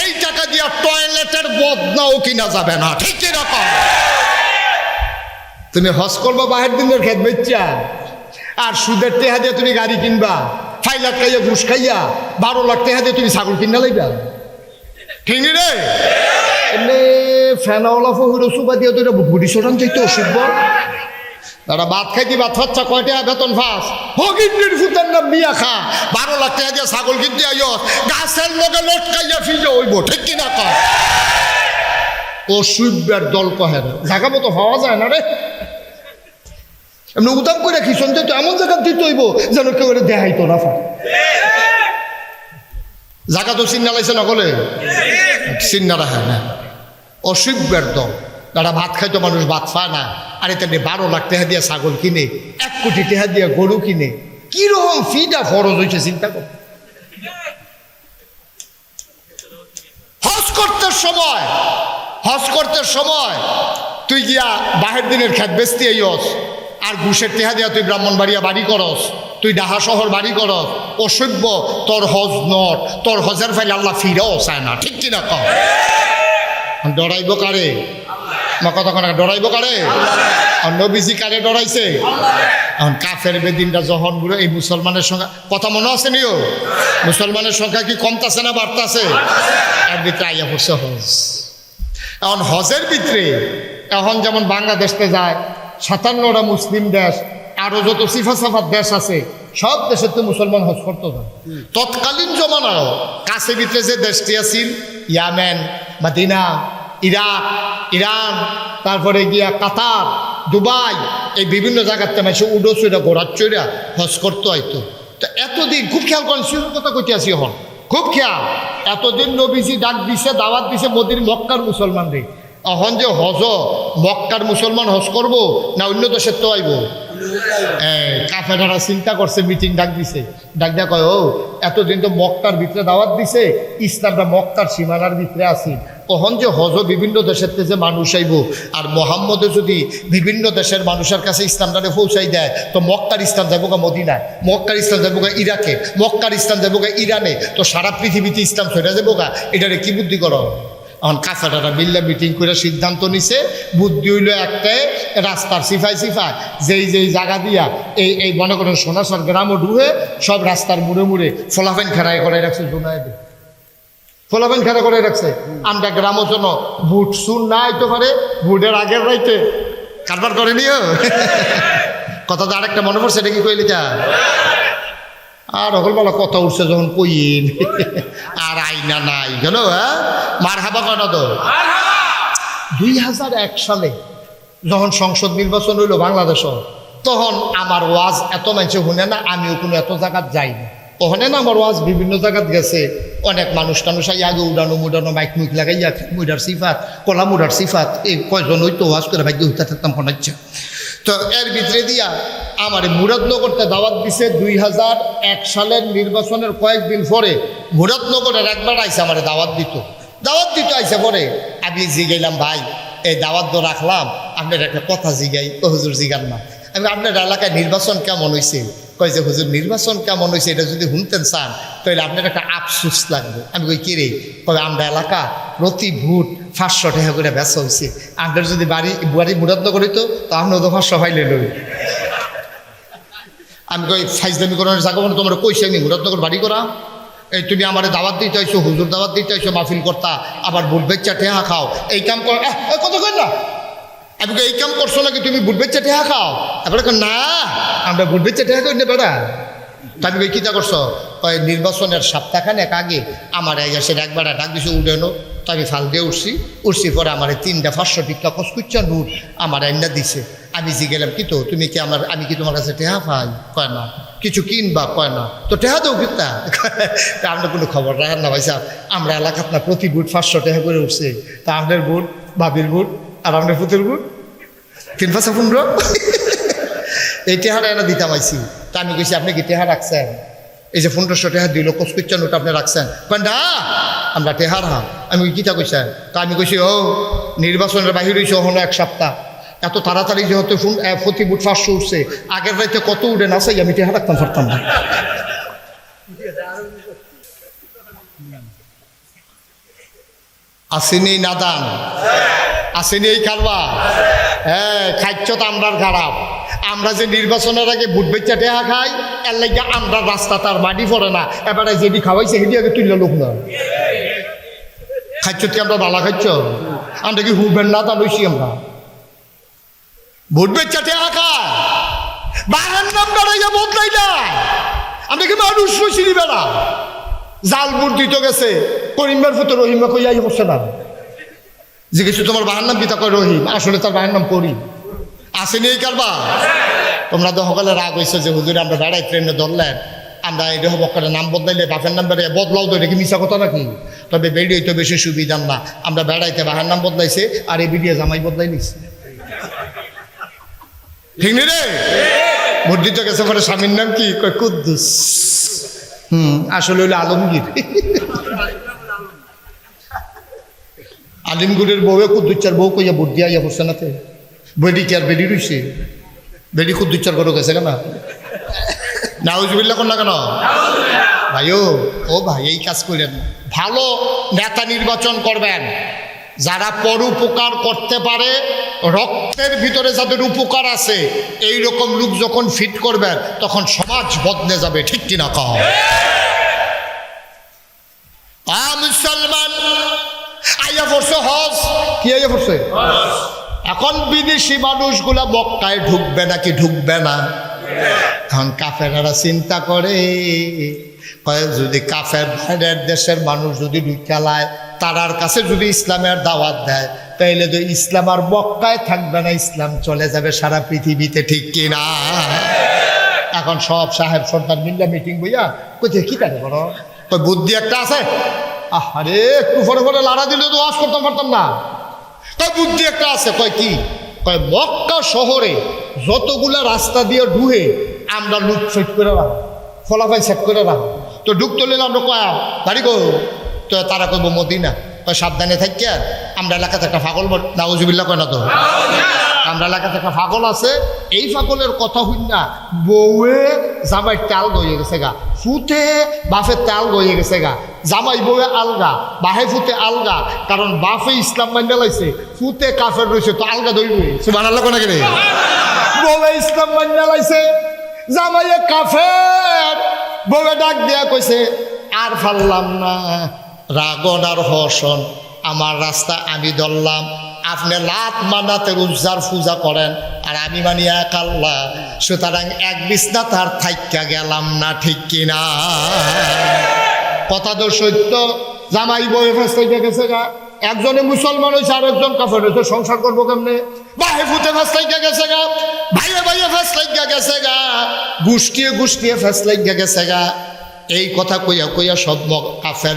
এই টাকা দিয়ে টয়লেটের বদনাও কিনা যাবে না। ঠিক কিরকম? তুমি হজ করবা বাহের দিনের খেত বেচা, আর সুদের টেহা দিয়ে তুমি গাড়ি কিনবা, ফাইলাত খাইয়া ঘুষ খাইয়া 12 লাখ টাকা দিয়ে তুমি ছাগল কিনা লাইবা। ঠিক নি রে? এমনি ফেনাওয়ালা ফহির সুবা দিয়ে তো এটা বুড়ি সোটান চাইতে অসুখ। তারা ভাত খাইতে ভাত খাচ্ছা কয় টাকা বেতন ফাঁস হগিন্দির ফুতের নাম মিয়া খা 12 লাখ টাকা দিয়ে ছাগল কিনতে আইয় গাছের লগে লটকাইয়া ফিজে হইব। ঠিক কিনা কয়? অসুখের দল কহে জায়গা মতো হওয়া যায় না রে। এমনি উদাম করে খিসন তো এমন জায়গা দিতে হইব যেন কেউ দেখাইতো না পারে। জায়গা তো চিন্না লাইছে নকলে চিন্না রাখে না। অসুখের দল যারা ভাত খাইতো মানুষ ভাত পায় না, আর এটা 12 লাখ টাকা দিয়ে ছাগল কিনে, 1 কোটি টাকা দিয়ে গরু কিনে, কিরকম ফিটা ফরজ হয়েছে চিন্তা কর। হজ করতে সময় তুই গিয়া বাহের দিনের খেত বেচতে আইস, আর ঘুষের টেহা দিয়া তুই ব্রাহ্মণবাড়িয়া বাড়ি করস, তুই ঢাকা শহর বাড়ি করস, অসভ্য। তোর হজ নট, তোর হজের ফাইল আল্লাহ ফিরাও চায় না। ঠিক কিনা কম? ডরাইব কারে? কথা কোন ডরাইব কারে? আর নবীজি কারে ডরাইছে? এখন কাফের বেদিনটা যখন বুড়ো এই মুসলমানের সংখ্যা কথা মনে আছে নিও, মুসলমানের সংখ্যা কি কমতাছে না বাড়তাছে? এর ভিতরে আইয়া পড়ছে হজ। এখন হজের ভিতরে এখন যেমন বাংলাদেশতে যায় 57টা মুসলিম দেশ, আরো যত সিফা সাফাত দেশ আছে সব দেশে তো মুসলমান হজ করতো না। তৎকালীন জমানাও কাছে ভিতরে যে দেশটি আছিল ইয়ামেন, মাদিনা, ইরাক, ইরান, তারপরে গিয়া কাতার, দুবাই, এই বিভিন্ন জায়গাতে মাসে উডো চইরা ঘোরার চইরা হজ করতে হয়তো। তো এতদিন খুব খেয়াল করেন, শিশুর কথা কইতে আসি এখন খুব খেয়াল, এতদিন নবীজি ডাক দিছে, দাওয়াত দিছে মোদির মক্কার মুসলমানরে। এখন যে হজ মক্কার মুসলমান হজ করব না অন্য দেশের তো আইব? কাফেরারা চিন্তা করছে, মিটিং ডাক দিছে, ডাক দেয়া কয় ও এতদিন তো মক্কার ভিতরে দাওয়াত দিছে, ইসলামটা মক্কার সীমানার ভিতরে আছি, কখন যে হজ বিভিন্ন দেশের যে মানুষ আইব আর মোহাম্মদে যদি বিভিন্ন দেশের মানুষের কাছে ইসলামটারে পৌঁছাই দেয় তো মক্কার ইসলাম যাবো গা মদিনায়, মক্কার ইসলাম যাবো গা ইরাকে, মক্কার ইসলাম যাবো গা ইরানে, তো সারা পৃথিবীতে ইসলাম ছড়া যাবো গা। এটারে কি বুদ্ধি করো? এখন কাছাটারা বিল্লা মিটিং করে সিদ্ধান্ত নিছে, বুদ্ধি হইল একটাই, রাস্তার সিফাই যেই যেই জায়গা দিয়া এই মনে করেন সোনাসর গ্রামও ঢুয়ে সব রাস্তার মুড়ে মুড়ে ফলাফেন খেড়াই করে রাখছে, জোনায় ফলাফেন খেড়া করে রাখছে। আমরা গ্রামও জন্য বুট সুন না আইতে পারে, বুটের আগের রাইতে কারবার করে নিও কথা তো আরেকটা মনে পড়ছে, এটা কি কইলি তা? আর হলবেলা কথা উঠছে যখন কইন আর আইনা নাই গেল, হ্যাঁ মার হাবা কেন তো। 2001 সালে যখন সংসদ নির্বাচন হইল বাংলাদেশ, তখন আমার ওয়াজ এত মানুষে শুনে না, আমিও কোনো এত জায়গাত যাইনি। ওখানে না আমার ওয়াজ বিভিন্ন জায়গাত গেছে, অনেক মানুষ টানুষ আগে উড়ানো মুডানো মাইক মুইক লাগাইয়া মুডার সিফাত, কলা মুডার সিফাত, এই কয়জন হইতো ওয়াজ করে ভাগ্য হইতে থাকতাম শোনাচ্ছে। তো এর ভিতরে দিয়া আমার মুরাদনগরতে দাওয়াত দিছে 2001 সালের নির্বাচনের কয়েকদিন পরে। মুরাদনগরের একবার আইসে আমার দাওয়াত দিত আইসে পরে আমি জিগাইলাম, ভাই এই দাওয়াত তো রাখলাম, আপনার একটা কথা জিগাই। ও হুজুর জিগান না, আমি আপনার এলাকায় নির্বাচন কেমন হয়েছে? কই যে হুজুর নির্বাচন কেমন হয়েছে এটা যদি শুনতেন চান তাহলে আপনার একটা আফসোস লাগবে। আমি কই কিরে? কবে আমরা এলাকা প্রতি ভোট 500 টাকা করে বেচা হয়েছে, আপনার যদি বাড়ি মুরাদনগর হইতো তো আপনিও তো 500 ফাইলে লই। আমি কই ফাইজলামি করার জায়গা মানে তোমার কইছি আমি মুরাদনগর বাড়ি করা, এই তুমি আমার দাওয়াত দিতে আইছো, হুজুর দাওয়াত দিতে আইছো, মাহফিল করতা, আবার বুট বেচা ঠেহা খাও, এই কাম কর কত কর না। আমি এই কাম করছো নাকি তুমি বুট বেচা ঠেহা খাও? তারপরে না আমরা বুট বেচা ঠেহা করি না বেড়া। তা আমি কিতা করছো? নির্বাচনের সপ্তাহখানেক আগে আমার এসে একবার ডাক দিছে উডেনো, তো আমি ফাল দিয়ে উঠছি পরে আমার 3টা 500 টিকা কসকুচ্চা নোট আমার আইনা দিছে। আমি গেলাম কি তো তুমি কি আমি কি তোমার কাছে টেহা পাই? কয় না। কিছু কিনবা? কয় না। তো টেহা দেও কিতা? আমরা কোনো খবর রাখার না ভাই সাহেব, আমরা এলাকাত না প্রতি বুট 500 টাকা করে উঠছে, তা আপনার বুট, বাবির বুট আর আপনার পুতের বুট 3-5-15 এই টেহারা এনে দিতাম আইসি। তা আমি কইছি আপনি কি টেহা রাখছেন? এই যে 1500 টাকা দিল কসকুচ্চা নোট আপনি রাখছেন? কয় না আমরা টেহার হা। আমি কিতা কইছেন? তা আমি কইছি ও নির্বাচনের বাহির হয়েছে হলো 1 সপ্তাহ, এত তাড়াতাড়ি যেহেতু প্রতি বুট 500 উঠছে, আগের রাইতে কত উঠে না চাই আমি টেহা রাখতাম পারতাম না। আসেনি নাদান, আসেনি এই কারবা। হ্যাঁ খাইছ তো আমরার খারাপ। আমরা যে নির্বাচনের আগে বুট বেচা টেহা খাই, এর লাগে আমরা রাস্তা তার মাটি পড়ে না, এবারে যেটি খাওয়াইছে সেটি আগে তুললে লোক না। খাইছ কি আমরা বালা খাইছ? আমরা কি হুবেন না তা লইছি আমরা ভোট বেচা টেহা খায়, বাহার নাম দাঁড়াইয়া বদলাই না। আমরা কি মানুষ রয়েছি বেড়া জাল ভোট দিতে গেছে, করিমবার ফুতো রহিমা কইয়া বসে না, যে কিছু তোমার বাহার নাম কিতা কয় রহিম, আসলে তার বাহার নাম করিম। আসেনি এই কারবা? তোমরা তো সকালে রাগ হয়েছে যে হুজুরে আমরা বেড়াই ট্রেনে ধরলেন, আমরা এই বক্কারের নাম বদলাইলে বাপের নাম বেড়ে বদলাও তো, এটা কি মিশা কথা নাকি? তবে বেড়িয়ে তো বেশি সুবিধার না, আমরা বেড়াইতে বাহার নাম বদলাইছে আর এই বিডিয়ে জামাই বদলাই নিচ্ছে, ঠিক নেই রে? ভোট দিতে গেছে পরে স্বামীর নাম কি কয় কুদ্দুস, আসলে হইলো আলমগীর। আলিমগুড়ের বউয়ে কুদ্দুচ্চার বউ কইয়া ভোট দিয়া পড়ছে নাতে, বেডি কি আর বেডি রইছে, বেডি কুদ্দুচ্চার করে গেছে কেন? নাউজুবিল্লাহ কোন না কেন ভাইও? ও ভাই এই কাজ করেন, ভালো নেতা নির্বাচন করবেন যারা পরোপকার করতে পারে, রক্তের ভিতরে যাদের উপকার আছে, এই রকম লোক যখন ফিট করবেন তখন সমাজ বদলে যাবে, ঠিক কিনা কও? মুসলমান আইয়া পড়ছে হজ, কি আইয়া পড়ছে? এখন বিদেশি মানুষগুলা মক্কায় ঢুকবে নাকি ঢুকবে না? এখন কাফেরেরা চিন্তা করে, কয় যদি কাফের বাইরের দেশের মানুষ যদি ঢুকালায়, তারার কাছে যদি ইসলামের দাওয়াত দেয়, তাইলে তো ইসলাম আর মক্কায় থাকবে না, ইসলাম চলে যাবে সারা পৃথিবীতে, ঠিক কিনা? এখন সব সাহেব সর্দার মিল্লা মিটিং বইয়া কোথায় কি কাটে করো, কই বুদ্ধি একটা আছে। আরে একটু পরে পরে লাড়া দিলে তো ওয়াজ করতে পারতাম না। কয় বুদ্ধি একটা আছে। কয় কি? কয় মক্কা শহরে যতগুলা রাস্তা দিয়ে ঢুকে আমরা লুট সেট করে রাখো, ফলাফাই সেট করে রাখো। তো ঢুকতে নিলে আমরা কয়া বাড়ি গো, তো তারা কইব মদিনা। কয় সাবধানে থাকি, আর আমরা এলাকাতে একটা ফাগল, নাউজুবিল্লাহ কয় না তো, আমরা এলাকাতে একটা ফাগল আছে। এই ফাগলের কথা হইন না, বউয়ে জামাই তাল গইয়ে গেছে গা, ফুতে বাফের তাল গইয়ে গেছে গা, জামাই বউয়ে আলগা, বাহে ফুতে আলগা, কারণ বাফে ইসলাম মাইনা লাইছে, ফুতে কাফের রয়েছে, তো আলগা ধরবে। সুবহানাল্লাহ কোন রে, বউয়ে ইসলাম মাইনা লাইছে, জামাইয়ে কাফের। বউয়ে ডাক দিয়া কইছে, আর ফাললাম না, রাগন আর হসন, আমার রাস্তা আমি ধরলাম, আপনি লাত মানাতে উজ্জার পূজা করেন, আর আমি মানি এক আল্লাহ, সুতরাং এক বিছনা তার থাইকা গেলাম না, ঠিক কিনা? কথা তো সত্য। জামাই বউয়ে ফেসলাইতে গেছে গা, একজনে মুসলমান হয়েছে আর একজন কাফের হয়েছে, সংসার করবো কেমনে? বাহে ফুটে ফেসলাইতে গেছে গা, ভাইয়ে ভাইয়ে ফেসলাইতে গেছে গা, গুষ্টিয়ে গুষ্টিয়ে ফেসলাইতে গেছে গা। এই কথা কইয়া কইয়া সব কাফের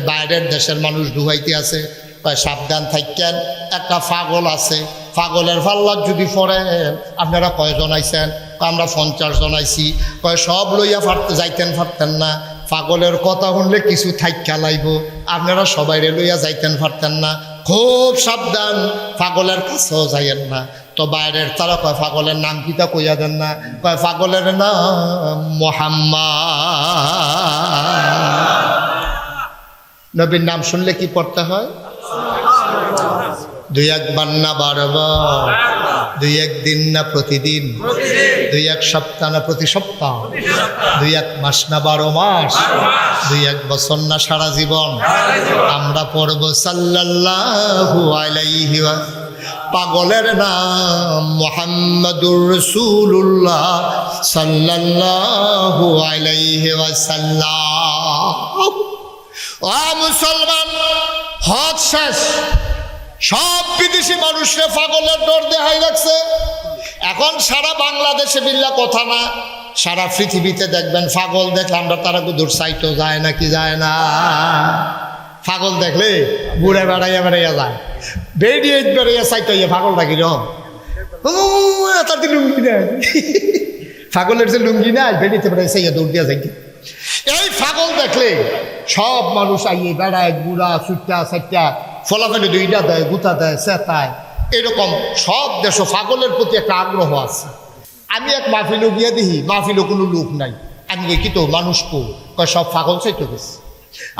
বাইরের দেশের মানুষ ডুবাইতে আছে। কয় সাবধান থাকেন, একটা পাগল আছে, পাগলের পাল্লার যদি পড়েন। আপনারা কয়জন আইছেন? আমরা 50 জন আইছি। কয় সব লইয়া যাইতেন পারতেন না, পাগলের কথা শুনলে কিছু থাইকা লাইব, আপনারা সবাই লইয়া যাইতেন পারতেন না, খুব সাবধান, পাগলের কাছেও যাইয়েন না। তো বাইরের তারা কয় পাগলের নাম কিতা কইয়া দেন না? কয় পাগলের নাম মুহাম্মদ। নবীর নাম শুনলে কি পড়তে হয়? 2-1 বার না 12 বার, 2-1 দিন না প্রতিদিন, 2-1 সপ্তাহ না প্রতি সপ্তাহ, 2-1 মাস না 12 মাস, 2-1 বছর না সারা জীবন আমরা পড়ব সাল্লাল্লাহু আলাইহি ওয়া। পাগলের নাম মুহাম্মাদুর রাসূলুল্লাহ সাল্লাল্লাহু আলাইহি ওয়াসাল্লাম। ও মুসলমান, হজ শেষ, সব বিদেশি মানুষরা পাগলের ডর দেখাই রাখছে। এখন সারা বাংলাদেশে বিল্লা কথা না, সারা পৃথিবীতে দেখবেন পাগল দেখলে আমরা তারা দূর সাইটো যায় না, কি যায় না? পাগল দেখলে বুড়ে বেড়াইয়া বেড়াইয়া যায়, বেরিয়ে বেড়াইয়া সাইটো পাগল ডাকি তার লুঙ্গি নাই, পাগলের যে লুঙ্গি নাই, বেরিয়েতে বেড়াই সাইয়া দৌড় দিয়া যাই। এই পাগল দেখলে সব মানুষ আইয়ে বেড়ায়, বুড়া সুট্টা সাইটটা ফলাফলে দুইটা দেয়, গুতা দেয়, চেতায়। এরকম সব দেশ পাগলের প্রতি একটা আগ্রহ আছে। আমি এক মাহফিলও গিয়ে দেখি, মাহফিলও কোনো লোক নাই। আমি কি তো মানুষ কয় সব পাগল চাইতে গেছে।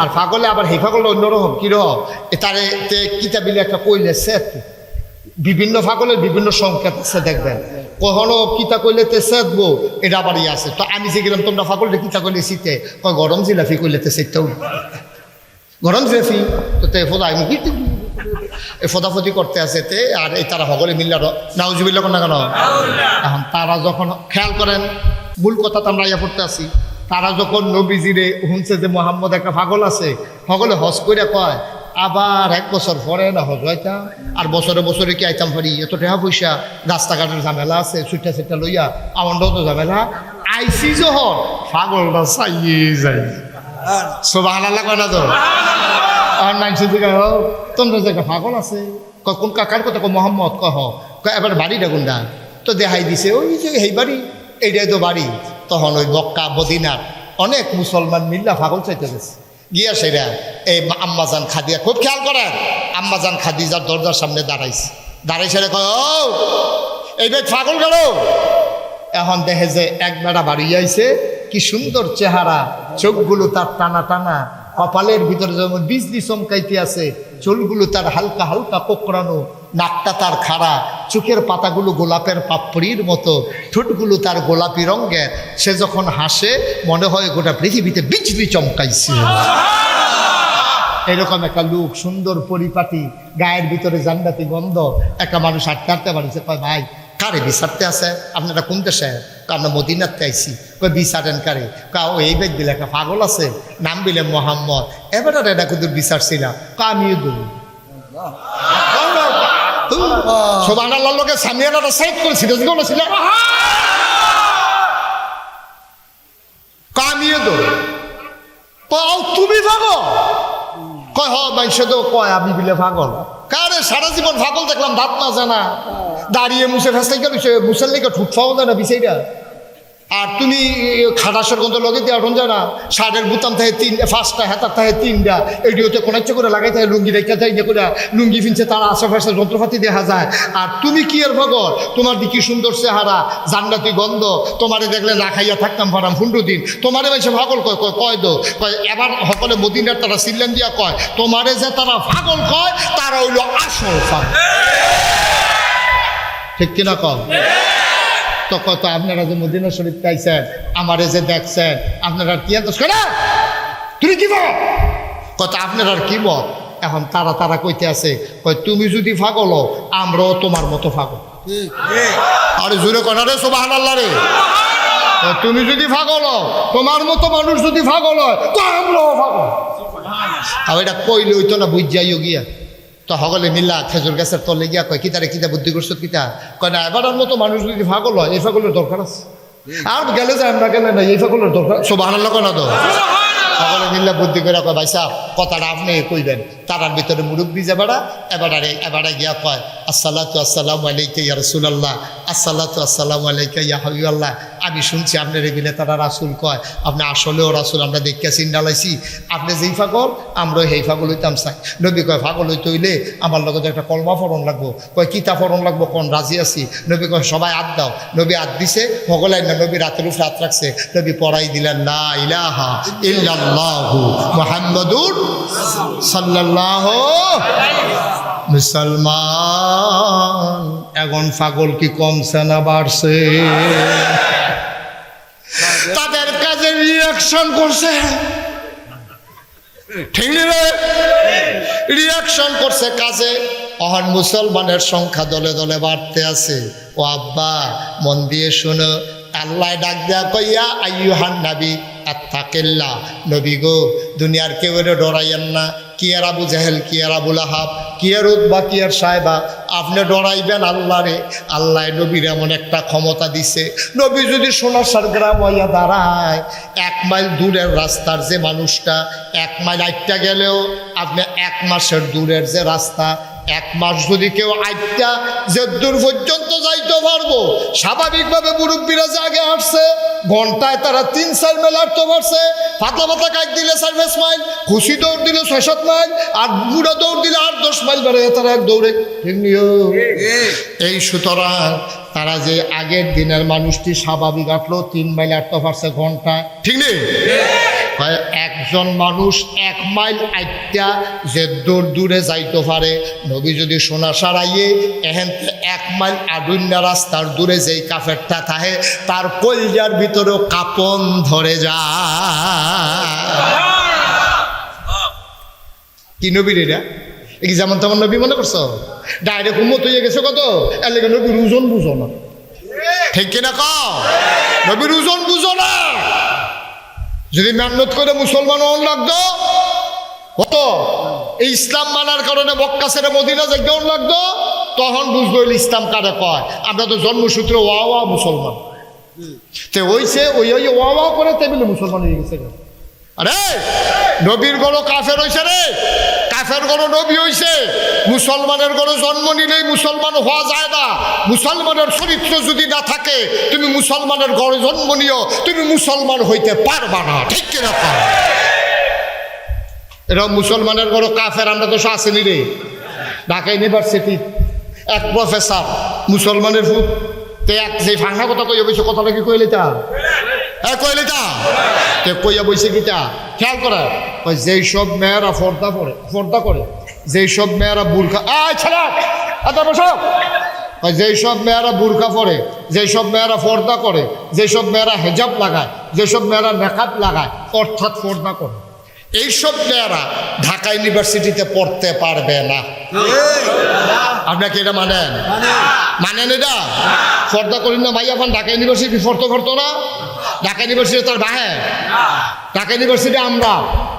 আর পাগলে আবার সেই পাগল অন্যরকম, কীরকম তারে কিতাবিলে একটা কইলে সেত, বিভিন্ন পাগলের বিভিন্ন সংকেত আছে দেখবেন। কখনো কিতা কইলে তে সেতবো, এটা আবার ইয়ে আছে। তো আমি যে গেলাম, তোমরা পাগলটা কিতা কইলে শীতে, কয় গরম জিলাফি কইলে তে সেটাও গরম জিলাফি। তো তে ফোদা আমি কি ফোদাফদি করতে আছে তে, আর এই তারা সকলে মিল্লা নাউজুবিল্লাহ কোন না কেন? এখন তারা যখন খেয়াল করেন, মূল কথা তো আমরা ইয়া পড়তে আসি, তারা যখন নবীজিরে শুনছে যে মোহাম্মদ একটা পাগল আছে, সকলে হজ করে কয় আবার 1 বছর পরে না হজ হইতাম, আর বছরে বছরে কি আইতাম পারি, এত টাকা পয়সা, রাস্তাঘাটের ঝামেলা আছে, ছুটটা ছুটটা লইয়া আমারও তো ঝামেলা। আইসি যখন পাগলটা চাইয়ে যাই, সুবহানাল্লাহ কয় না তো? আর মানুষের জায়গায় হোক, তোমরা জায়গায় পাগল আছে, কোন কাকার কথা? মোহাম্মদ কহ, এবার বাড়িটা কোনটা? তো দেখাই দিছে ওই যে এই বাড়ি, এইটাই তো বাড়ি। তখন ওই মক্কা মদিনার অনেক মুসলমান মিল্লা পাগল চাইতে গেছে, গিয়া সেরা এই আম্মাজান খাদিজা, খুব খেয়াল করেন, আম্মাজান খাদিজার দরজার সামনে দাঁড়াইছে, দাঁড়াইছে রে কয় ও এই বেশ পাগল গেল। এখন দেখে যে এক বেড়া বাড়ি আইছে, কি সুন্দর চেহারা, চোখগুলো তার টানা টানা, কপালের ভিতরে যেমন বিজলি চমকাইতে আছে, চুলগুলো তার হালকা হালকা কোকড়ানো, নাকটা তার খাড়া, চোখের পাতাগুলো গোলাপের পাপড়ির মতো, ঠোঁটগুলো তার গোলাপি রঙের। সে যখন হাসে মনে হয় গোটা পৃথিবীতে বিজলি চমকাইছে। এরকম একটা লোক, সুন্দর পরিপাটি, গায়ের ভিতরে জান্নাতি গন্ধ, একটা মানুষ হাঁটতে হাঁটতে পারিছে, কয় ভাই কারে বিচারতে আছে? আপনারা কোন দেশে? আমরা মদিনাতে আইছি। কই বিচারেন কারে? কাও এই বেদ দিলে একটা পাগল আছে, নাম দিলে মোহাম্মদ, এবার এটা কিন্তু বিচার ছিলাম। আমিও দূর সুবহানাল্লাহ লোকে সামিয়ানাটা সাইড করেছিল, ছিল আমিও দূর। তুমি পাগল? কয় হ মানুষ তো কয় আমি বিলে পাগল। কারে সারা জীবন পাগল দেখলাম, দাঁত না জানা, দাঁড়িয়ে মুছে ফেসলাই গেছে, মুছের লেগে ঠুট পাওয়া যায় না বিষয়টা। আর তুমি খাটাসের গন্ধ লগে দিয়ে আটন যায় না, শার্টের বুতাম থাকে 5টা, হাতার থাকে 3টা, এইটিতে কোনো ইচ্ছে করে লাগাই থাকে, লুঙ্গি রেখা থাকে করে লুঙ্গি ফিনছে, তার আশেপাশে যন্ত্রপাতি দেখা যায়। আর তুমি কি এর পাগল? তোমার দিকে সুন্দর চেহারা, জান্নাতি গন্ধ, তোমারে দেখলে না খাইয়া থাকতাম পারাম 15 দিন। তোমারে মানুষে পাগল কয়, কয় দো কয় এবার সকলে মদিনার তারা সিল্লেন দিয়া কয়, তোমারে যে তারা পাগল কয় তারা হইল আসল পাগল। ঠিক কিনা কম? তো কত আপনারা যে মদিনা শরীফ পাইছেন, আমারে যে দেখছেন, আপনারা কি আন্তস করে? তুমি কি বল? কত আপনার আর কি বল? এখন তারা কইতে আছে, কয় তুমি যদি পাগল হও আমরাও তোমার মতো পাগল। আরে জোরে কনা রে সুবহানাল্লাহ রে। তুমি যদি পাগল হও, তোমার মতো মানুষ যদি পাগল হয় তো আমরাও পাগল। আর এটা কইলে হইতো না, বুঝ যাইও গিয়া। তো সকলে মিল্লা খেজুর গাছের তলে গিয়া কয় কিতারে কিতা বুদ্ধি করছো কিতা? কয় না, এবারের মতো মানুষ যদি পাগল হয় এই পাগলের দরকার আছে। আর গেলে যায় আমরা গেলে না, এই পাগলের দরকার। সুবহানাল্লাহ কনা তো সকলে মিল্লা বুদ্ধি করে কয় ভাই সাহেব কথাটা আপনি কইবেন। তারার ভিতরে মুরব্বী যে এবারে গিয়া কয় আসসালাতু আসসালামু আলাইকা ইয়া রাসূলুল্লাহ, আসসালাতু আসসালামু আলাইকা ইয়া হাবিবাল্লাহ। আমি শুনছি আপনার এগুলো তারা রাসূল কয়, আপনি আসলেও রাসূল, আমরা দেখিয়া চিন্ডালাইছি। আপনি যেই পাগল আমরাও সেই পাগল হইতাম চাই। নবী কয় পাগল হইতে হইলে আমার লগত একটা কলমা পড়ন লাগবো। কয় কিতা পড়ন লাগবো? কোন রাজি আছি। নবী কয় সবাই হাত দাও। নবী হাত দিছে, সকলাই না নবী রাতের উপরে হাত রাখছে। নবী পড়াই দিলেন লা ইলাহা ইল্লাল্লাহু মুহাম্মাদুর সাল্লাল্লাহু। মুসলমান এখন পাগল কি কমছে না বাড়ছে? তাদের কাজে রিয়াকশন করছে, ঠিক রে? রিয়াকশন করছে কাজে। অহন মুসলমানের সংখ্যা দলে দলে বাড়তে আছে। ও আব্বা মন দিয়ে শোনো, আল্লাহ ডাক দেয়া কইয়া আইয়ুহান নবী আত্তাকিল্লাহ, নবী গো দুনিয়ার কেউ ডরাইয়েন না। কি আর আবু জাহেল, কি আর আবু লাহাব, কি আর উতবা, কি আর সাহেবা, আপনি ডরাইবেন আল্লাহ রে। আল্লাহ নবীর এমন একটা ক্ষমতা দিছে, নবী যদি সোনারসার গ্রাম হইয়া দাঁড়ায়, 1 মাইল দূরের রাস্তার যে মানুষটা 1 মাইল আইটটা গেলেও আপনি 1 মাসের দূরের যে রাস্তা 1 মাস যদি কেউ আইটটা যে দূর পর্যন্ত যাইতে পারবো, স্বাভাবিকভাবে মুরব্বীরা যে আগে হাঁটছে ঘন্টায় তারা 3-4 মাইল হাঁটতে পারছে। পাতলা পাতলা কাজ দিলে 4-5 মাইল, খুশি দৌড় দিলে 6-7 মাইল, আর বুড়া দৌড় দিলে 8-10 মাইল বেড়ে তারা এক দৌড়ে। ঠিক নিও এই সুতরাং তারা যে আগের দিনের মানুষটি স্বাভাবিক হাঁটলো 3 মাইল হাঁটতে পারছে ঘন্টায়, ঠিক নেই? একজন মানুষ 1 মাইল আইটা যে দূরে যাইতে পারে, নবী যদি সোনা সারাইয়ে এহেন 1 মাইল আডুন্যা রাস্তার দূরে যেই কাফেরটা থাকে তার কলজার ভিতরেও কাপন ধরে যায়। কি নবীর এটা? এই যেমন তেমন নবী মনে করছো? ডাইরেক্ট উম্মত হয়ে গেছে কত? এর লেগে নবীর ওজন বুঝো না, ঠিক কিনা কও? নবীর ওজন বুঝো না। যদি মেহনত করে মুসলমান হন লাগতো হতো, এই ইসলাম মানার কারণে মক্কা ছেড়ে মদিনা যাইতে লাগতো, তখন বুঝবো ইসলাম কারে কয়। আমরা তো জন্মসূত্রে ওয়া মুসলমান, তে হইছে ওই ওয়া করে তেমনি মুসলমান হয়ে গেছে। আরে নবীর গড় কাফের হইছে রে, কাফের গড় নবী হইছে। মুসলমানের গড়ে জন্ম নিলেই মুসলমান হওয়া যায় না। মুসলমানের চরিত্র যদি না থাকে, তুমি মুসলমানের গড়ে জন্ম নিও, তুমি মুসলমান হইতে পারবা না, ঠিক কিনা? এরকম মুসলমানের গড় কাফের আমরা তো আসেনি রে। ঢাকা ইউনিভার্সিটি এক প্রফেসর মুসলমানের ফুট, তে এক যে ফাংনা কথা কই বইছে, কথাটা কি কইলে তা? হ্যাঁ কইলে তা? তে কইয়া বইছে কিটা খেয়াল করে, যেই সব মেয়েরা পর্দা করে, যেই সব মেয়েরা বুরখা ছেলে বসো, যেই সব মেয়েরা বুরখা পরে, যেই সব মেয়েরা পর্দা করে, যেই সব মেয়েরা হেজাব লাগায়, যেসব মেয়েরা নেকাব লাগায়, অর্থাৎ পর্দা করে, এইসব মেয়েরা ঢাকা ইউনিভার্সিটিতে পড়তে পারবে না। আপনাকে এটা মানেন? মানেন এটা? পর্দা করি না ভাই, এখন ঢাকা ইউনিভার্সিটি পড়তে পারতো না? ঢাকা ইউনিভার্সিটি তার বাহে, ঢাকা ইউনিভার্সিটি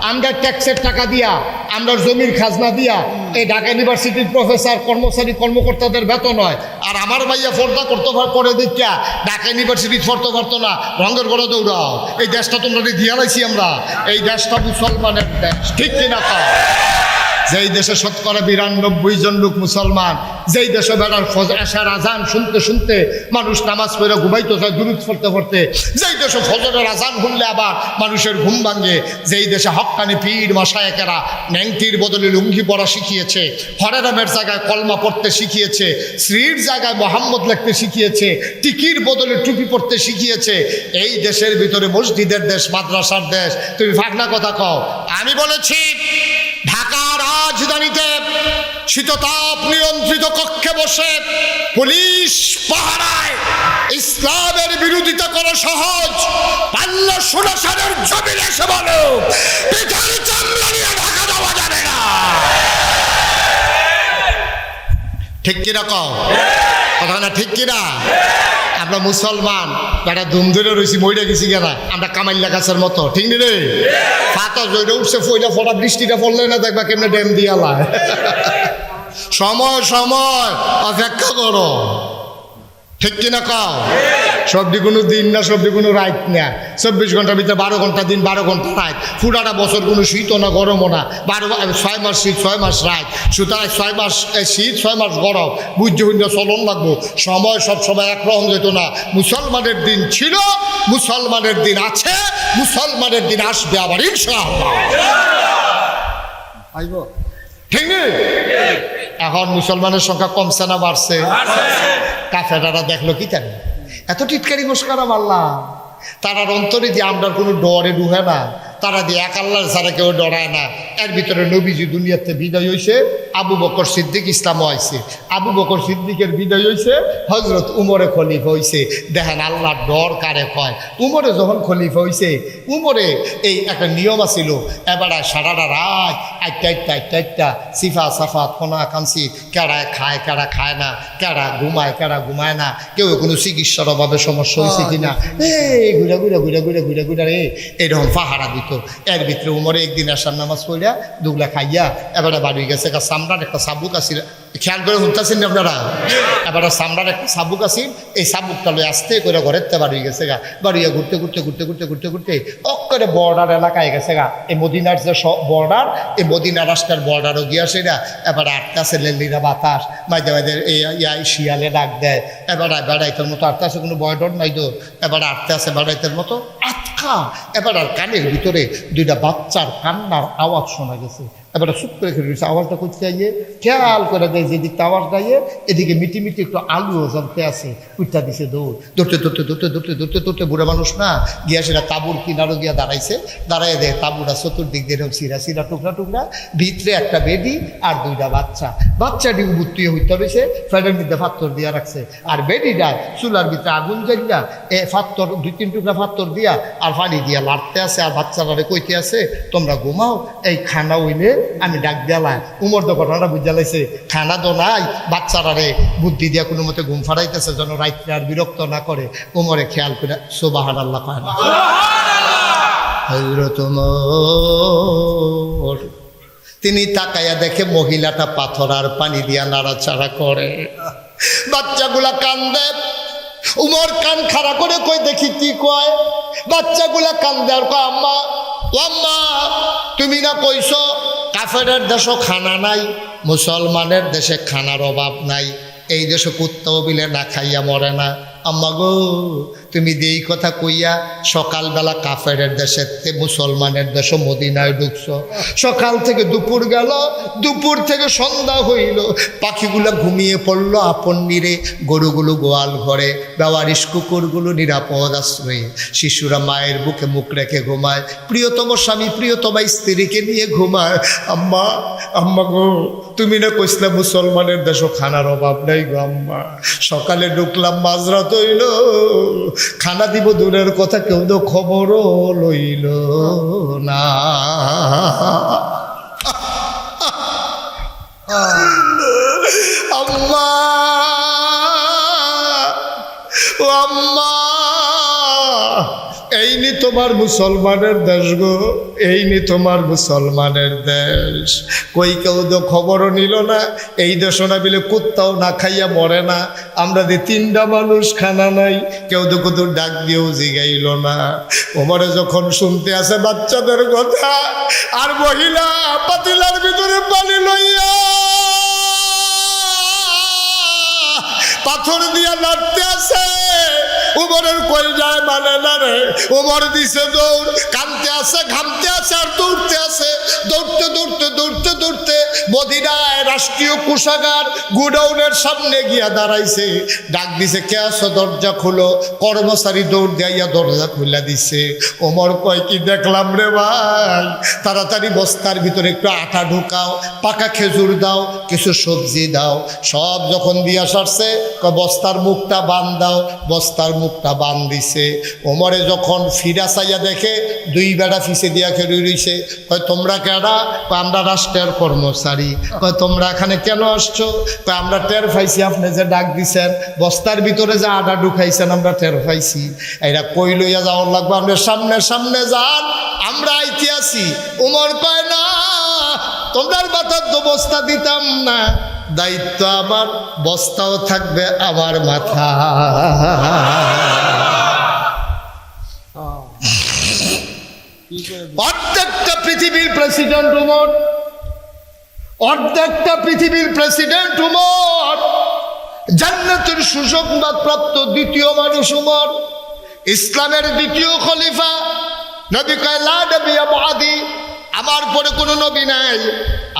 আমরা ট্যাক্সের টাকা দিয়া, আমরা জমির খাজনা দিয়া এই ঢাকা ইউনিভার্সিটির প্রফেসর, কর্মচারী, কর্মকর্তাদের বেতন হয়। আর আমার ভাইয়া পর্দা করতে করে দেখিয়া ঢাকা ইউনিভার্সিটি পড়তে পারতো না, রঙের ঘরে দৌড়াও। এই দেশটা তোমরা দিয়া লাইছি আমরা, এই দেশটা মুসলমানের দেশ, ঠিক কিনা? তা যেই দেশে শতকরা 92 জন লোক মুসলমান, যেই দেশে বেড়ার এশার আজান শুনতে শুনতে মানুষ নামাজ পড়ে ঘুমাইতে যায় দুরূদ পড়তে পড়তে, যেই দেশে ফজরের আজান শুনলে আবার মানুষের ঘুম ভাঙে, যেই দেশে হক্কানি পীর মাশায়েখেরা ন্যাংটির বদলে লুঙ্গি পরা শিখিয়েছে, হরেরামের জায়গায় কলমা পড়তে শিখিয়েছে, শ্রীর জায়গায় মোহাম্মদ লিখতে শিখিয়েছে, টিকির বদলে টুপি পড়তে শিখিয়েছে, এই দেশের ভিতরে মসজিদের দেশ, মাদ্রাসার দেশ, তুমি ফাগনা কথা কও। আমি বলেছি ঢাকার রাজধানীতে শীততাপ নিয়ন্ত্রিত কক্ষে বসে পুলিশ পাহারায় ইসলামের বিরোধিতা করা সহজ। পাল্লা সোনাসারের জমিনে এসে বলো পিঠার চামড়া নিয়ে ঢাকা দেওয়া যাবে না, ঠিক কিনা কও? কথা না ঠিক কিনা? আমরা মুসলমান যারা ধুম ধরে রয়েছি, মইরা গেছি কেনা আমরা কামাইল্লা গাছের মতো, ঠিক নি রে? ফাতা জয়টা উঠছে, ফইটা ফোটা, বৃষ্টিটা পড়লে না দেখবা কেমনে ড্যাম দিয়ালায়। সময় সময় অপেক্ষা করো, ঠিক কিনা কও? সবটি কোনো দিন না, সবটি কোনো রাত না। 24 ঘন্টার ভিতরে 12 ঘন্টা দিন, 12 ঘন্টা রাত। পুরাটা বছর কোনো শীতও না গরমও না, 6 মাস শীত, 6 মাস রাত। সুতরাং 6 মাস শীত, 6 মাস গরম, বুঝতে হইলে চলন লাগবো। সময় সব সময় একরকম যেত না। মুসলমানের দিন ছিল, মুসলমানের দিন আছে, মুসলমানের দিন আসবে আবার ইনশাআল্লাহ। আইব, ঠিক নেই? এখন মুসলমানের সংখ্যা কমছে না বাড়ছে? কাফেররা দেখলো কি জানি এত টিটকারি মস্কারা মারলাম, তারার অন্তরে দিয়ে আমরা কোনো ডরে ডুহে না, তারা দিয়ে এক আল্লাহর ছাড়া কেউ ডরায় না। এর ভিতরে নবীজি দুনিয়াতে বিদায় হয়েছে, আবু বকর সিদ্দিক ইসলাম হয়েছে, আবু বকর সিদ্দিকের বিদায় হয়েছে, হজরত উমরে খলিফা হয়েছে। দেখেন আল্লাহর ডর কারে কয়। উমরে যখন খলিফা হয়েছে, উমরে এই একটা নিয়ম আছিল, এবারে সারাটা রাত আটটা সিফা সাফাত কোনা কানসি, কেড়ায় খায় কেড়া খায় না, কেড়া ঘুমায় না, কেউ কোনো চিকিৎসার অভাবে সমস্যা হয়েছে কিনা, এই ঘুরা রে এরকম পাহারা দিত। এর ভিতরে উমরে একদিন আসার নামাজ পড়িয়া দুগলা খাইয়া এবারে বাড়ি গেছে। সামরার একটা সাবুক আসিল, খেয়াল করে শুনতেছেন আপনারা? এবারে সামরার একটা সাবুক আসিল, এই সাবুকটা লই আস্তে করে ঘরের তে বাড়ি গেছে গা। বাড়িয়া ঘুরতে অক্করে বর্ডার এলাকায় গেছে গা। এই মদিনার যে বর্ডার, এই মদিনা রাষ্ট্রের বর্ডারও গিয়েছে না। এবারে আটটাছে লেলিরা বাতাস, মাঝে শিয়ালে ডাক দেয়। এবারে বেড়াইতের মতো আটটাছে, কোনো বর্ডার নাই তো। এবারে আটটাছে বেড়াইতের মতো আটকা। এবার আর কানের ভিতরে দুইটা বাচ্চার কান্নার আওয়াজ শোনা গেছে। এবারে চুপ করে খেলে দিয়েছে। আওয়াজটা করতে যাইয়ে খেয়াল করে দেয় যেদিকটা আওয়াজ যাইয়ে, এদিকে মিটি একটু আলুও জানতে আছে, উঠটা দিছে দৌড়তে বুড়া মানুষ না গিয়া সেটা তাবুর কিনারও গিয়া দাঁড়াইছে। দাঁড়াই দেয় তাবুরা চতুর্দিক দিয়ে সিরা টুকরা, ভিতরে একটা বেডি আর দুইটা বাচ্চাটি উবুত্তি হইতে হয়েছে, ফ্যানের মধ্যে ফাত্তর দিয়া রাখছে। আর বেডিটা চুলার ভিতরে আগুন জ্বালিয়া ফাত্তর 2-3 টুকরা ফাত্তর দিয়া আর পানি দিয়া লাড়তে আছে। আর বাচ্চারা কইতে আছে তোমরা ঘুমাও, এই খানা হইলে আমি ডাক দিয়ালাই। উমর তো ঘটনাটা বুঝা লাইছে, খানা তো নাই, বাচ্চারা বুদ্ধি দিয়া কোনো মতে ঘুম ফাড়াইতেছে যেন রাত্রে আর বিরক্ত না করে। উমরে খেয়াল করে সুবহানাল্লাহ কয় না। হযরত ওমর তিনি তাকাইয়া দেখে মহিলাটা পাথর আর পানি দিয়া নাড়াচাড়া করে, বাচ্চাগুলা কান্দে। উমর কান খাড়া করে কই দেখি কি কয়। বাচ্চাগুলা কান্দে আর কয় আম্মা, ও আম্মা তুমি না কইছ কাফেরের দেশও খানা নাই, মুসলমানের দেশে খানার অভাব নাই, এই দেশে কুত্তাও বিলে না খাইয়া মরে না। আম্মা গো তুমি এই কথা কইয়া সকালবেলা কাফেরের দেশে মুসলমানের দেশ মদিনায় ঢুকছ। সকাল থেকে দুপুর গেল, দুপুর থেকে সন্ধ্যা হইল, পাখিগুলো ঘুমিয়ে পড়লো আপন নিরে, গরুগুলো গোয়াল ঘরে, বেওয়ারিশ কুকুরগুলো নিরাপদ আশ্রয়ে, শিশুরা মায়ের বুকে মুখ রেখে ঘুমায়, প্রিয়তম স্বামী প্রিয়তমা স্ত্রীকে নিয়ে ঘুমায়। আম্মা গো তুমি না কইসলা মুসলমানের দেশও খানার অভাব নাই গো আম্মা। সকালে ঢুকলাম মাঝরাত হইল, খানা দিব দূরের কথা, কেউ তো খবরও লইল না। আম্মা, ও আম্মা, এই নি তোমার মুসলমানের দেশ গো, এই নি তোমার মুসলমানের দেশ। কই কেউ তো খবরও নিল না। এই দেশ না বিলে কুত্তাও না খাইয়া মরে না। আমরা যে তিনটা মানুষ খানা নাই, কেউ তো কত ডাক দিয়েও জিগাইল না। ওমরে যখন শুনতে আসে বাচ্চাদের কথা, আর মহিলা পাতিলার ভিতরে পানি লইয়া পাথর দিয়া নাড়তে আসে, উমরের কই যায় মানে না রে। উমর দিছে দৌড়, কানতে আসে, ঘামতে আসে, আর দৌড়তে আসে। দৌড়তে দৌড়তে দৌড়তে দৌড়তে মদিনায় রাষ্ট্রীয় কোষাগার গুডাউনের সামনে গিয়া দাঁড়াইছে। ডাক দিছে, কে আসো, দরজা খুলো। কর্মচারী দৌড় দিয়া দরজা খুলে দিছে। ওমর কয়, কি দেখলাম রে ভাই, তাড়াতাড়ি বস্তার ভিতরে একটু আটা ঢুকাও, পাকা খেজুর দাও, কিছু সবজি দাও। সব যখন দিয়া সারছে, বস্তার মুখটা বান দাও। বস্তার মুখটা বান দিছে। ওমরে যখন ফিরা চাইয়া দেখে দুই বেড়া ফিসে দিয়া খেয়ে রইছে। কয়, তোমরা কেডা? কয়, আমরা রাষ্ট্রের কর্মচারী। কয়, তোমরা এখানে কেন আসছো? কয়, আমরা টের পাইছি আপনি যে ডাক দিছেন, বস্তার ভিতরে যে আটা ঢুকাইছেন, আমরা টের পাইছি। এরা কই লইয়া যাওয়ার লাগবে, আমরা সামনে সামনে যান, আমরা আইতে আছি। ওমর কয়, না, তোমরা মাথার তো বস্তা দিতাম না, দায়িত্ব আমার, বস্তাও থাকবে আমার মাথা। অর্ধেকটা পৃথিবীর প্রেসিডেন্ট উমর, অর্ধেকটা পৃথিবীর প্রেসিডেন্ট উমর, জান্নাতের সুসংবাদ প্রাপ্ত দ্বিতীয় মানুষ উমর, ইসলামের দ্বিতীয় খলিফা। নবী কয়, লা নবিয়্যা বা'দি, আমার পরে কোনো নবী নাই।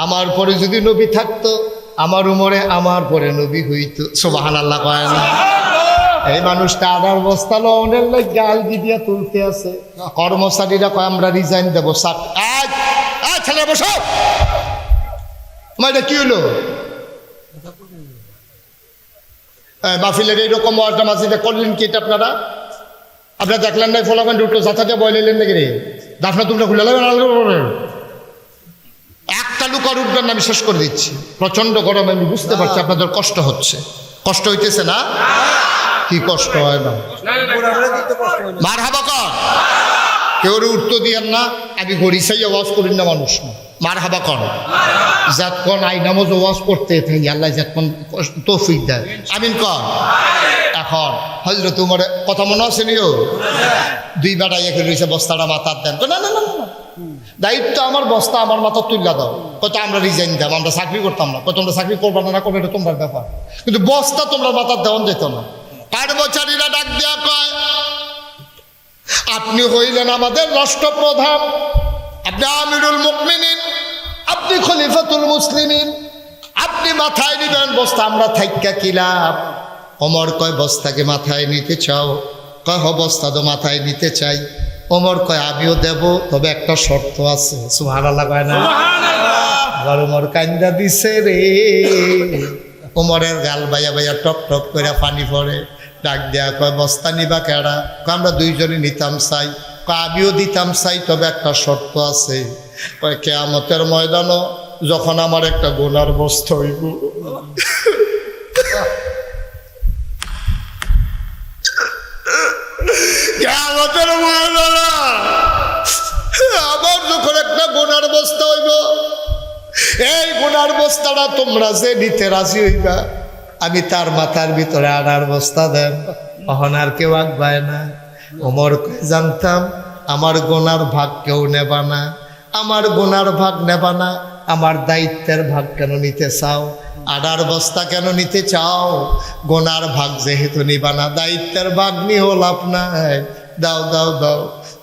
আমার পরে যদি নবী থাকতো, আমার উমরে আমার পরে নবী হইতো। সুবহানাল্লাহ কয় না? এই মানুষটা আদার বস্তা লোনের লাগে আলগি দিয়া তুলতে আছে। কর্মচারীরা কয়, আমরা রিজাইন দেবো। ছেলে বসো, এটা কি হলো? মাহফিলের এইরকম ওয়াজটা মাঝিতে করলেন কি এটা আপনারা? আপনারা দেখলেন না ফলাফল দুটো যাতাতে বয়লেন নাকি রে? দাফনা তোমরা খুলে একটা লুক আর উঠবেন না, আমি শেষ করে দিচ্ছি। প্রচন্ড গরমে আমি বুঝতে পারছি আপনাদের কষ্ট হচ্ছে। কষ্ট হইতেছে না? কি কষ্ট হয় না? মারহাবা কর, কেউ উত্তর দিয়েন না। আমি গরিসাই ওয়াজ করি না মানুষ না। মারহাবা কর, যতক্ষণ আই নামাজ ওয়াজ করতে থাকি, আল্লাহ যতক্ষণ তৌফিক দেয়। আমিন কর। এখন হযরত উমরের কথা মনে আছে নিও, দুই বেটা এখানে রয়েছে, বস্তাটা মাথার দেন। তো না না না না, দায়িত্ব আমার, বস্তা আমার মাথা তুল্লা দাও। কত আমরা রিজাইন দাম, আমরা চাকরি করতাম না। কত তোমরা চাকরি করবা না করবে, এটা তোমার ব্যাপার, কিন্তু বস্তা তোমরা মাথার দেওয়ান যেত না। কর্মচারীরা ডাক দেওয়া কয়, আপনি হইলেন আমাদের রাষ্ট্রপ্রধান, আপনি আমিরুল মুমিনিন, আপনি খলিফাতুল মুসলিমিন, আপনি মাথায় নিবেন বস্তা, আমরা থাইক্কা কি লাভ? ওমর কয়, বস্তাকে মাথায় নিতে চাও? কয়, হ, বস্তা তো মাথায় নিতে চাই। ওমর কয়, আমিও দেব, তবে একটা শর্ত আছে। সুবহানাল্লাহ কয় না? আবার ওমর কান্দা দিছে রে। ওমরের গাল বাইয়া বাইয়া টপ টপ করে পানি পড়ে। ডাক দেয়া কয়, বস্তা নিবা কেডা? কয়, আমরা দুইজনই নিতাম চাই। কয়, আমিও দিতাম চাই, তবে একটা শর্ত আছে। কয়, কিয়ামতের ময়দানও যখন আমার একটা গোনার বস্তা হইব, কিয়ামতের ময়দানে আমার যখন একটা গোনার বস্তা হইব, এই গোনার বস্তাটা তোমরা যে নিতে রাজি হইবা, আমি তার মাথার ভিতরে আনার বস্তা দেন। তখন আর কেউ আগবায় না। ওমর জানতাম আমার গোনার ভাগ কেউ নেবা না, আমার গোনার ভাগ নেবা না, আমার দায়িত্বের ভাগ কেন নিতে চাও? আডার বস্তা কেন নিতে চাও? গোনার ভাগ যেহেতু নিবা না, দায়িত্বের ভাগ নিয়েও লাভ নাই। দাও দাও দাও,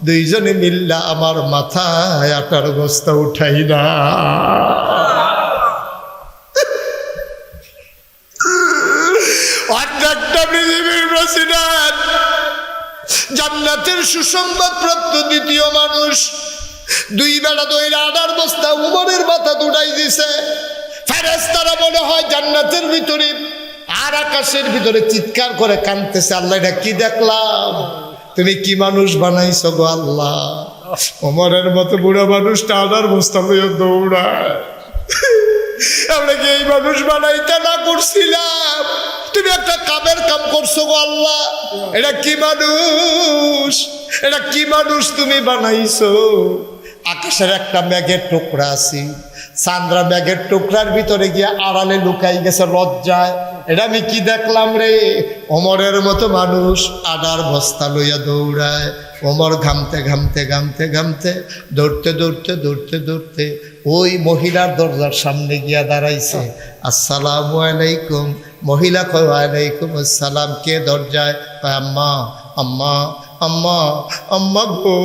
দুইজনে মিল্লা আমার মাথায় আটার বস্তা উঠাই না। অর্ধেকটা পৃথিবীর প্রেসিডেন্ট, জান্নাতের সুসংবাদ প্রাপ্ত দ্বিতীয় মানুষ, দুই বেলা দইরা আডার বস্তা উমরের মাথা উঠাই দিছে। ফেরেশতারা মনে হয় জান্নাতের ভিতরে আর আকাশের ভিতরে চিৎকার করে কাঁদতেছে, আল্লাহ এটা কি দেখলাম, তুমি কি মানুষ বানাইছো গো আল্লাহ। ওমরের মতো বুড়া মানুষ টানার বস্তা লইয়া দৌড়ায়, আমরা কি এই মানুষ বানাইতে না করছিলাম, তুমি একটা কামের কাম করছো গো আল্লাহ। এটা কি মানুষ, এটা কি মানুষ তুমি বানাইছো। আকাশের একটা মেঘের টুকরা আছে, চান্দ্রা মেঘের টুকরার ভিতরে গিয়ে আড়ালে লুকাই গেছে লজ্জায়। এটা আমি কি দেখলাম রে। ওমরের মতো মানুষ আডার বস্তা লইয়া দৌড়ায়। ওমর ঘামতে ঘামতে ঘামতে ঘামতে দৌড়তে দৌড়তে দৌড়তে দৌড়তে ওই মহিলার দরজার সামনে গিয়া দাঁড়াইছে। আসসালামু আলাইকুম। মহিলা কয় ওয়ালাইকুম আসসালাম। কে দরজায়? কয় আম্মা আম্মা আম্মা আম্মা গো,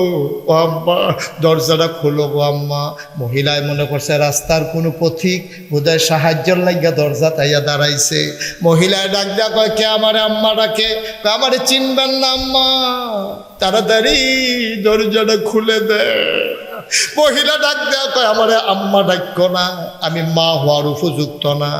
ও আম্মা দরজাটা খোলো গো আম্মা। মহিলায় মনে করছে রাস্তার কোনো পথিক বোধহয় সাহায্যের লাগিয়া দরজা তাইয়া দাঁড়াইছে। মহিলায় ডাক দেয়া কয় কে আমারে আম্মা ডাকে। আমারে চিনবেন না আম্মা, তাড়াতাড়ি দরজাটা খুলে দে। মহিলা ডাক দেয়া কয় আমারে আম্মা ডাক্য না, আমি মা হওয়ার উপযুক্ত না।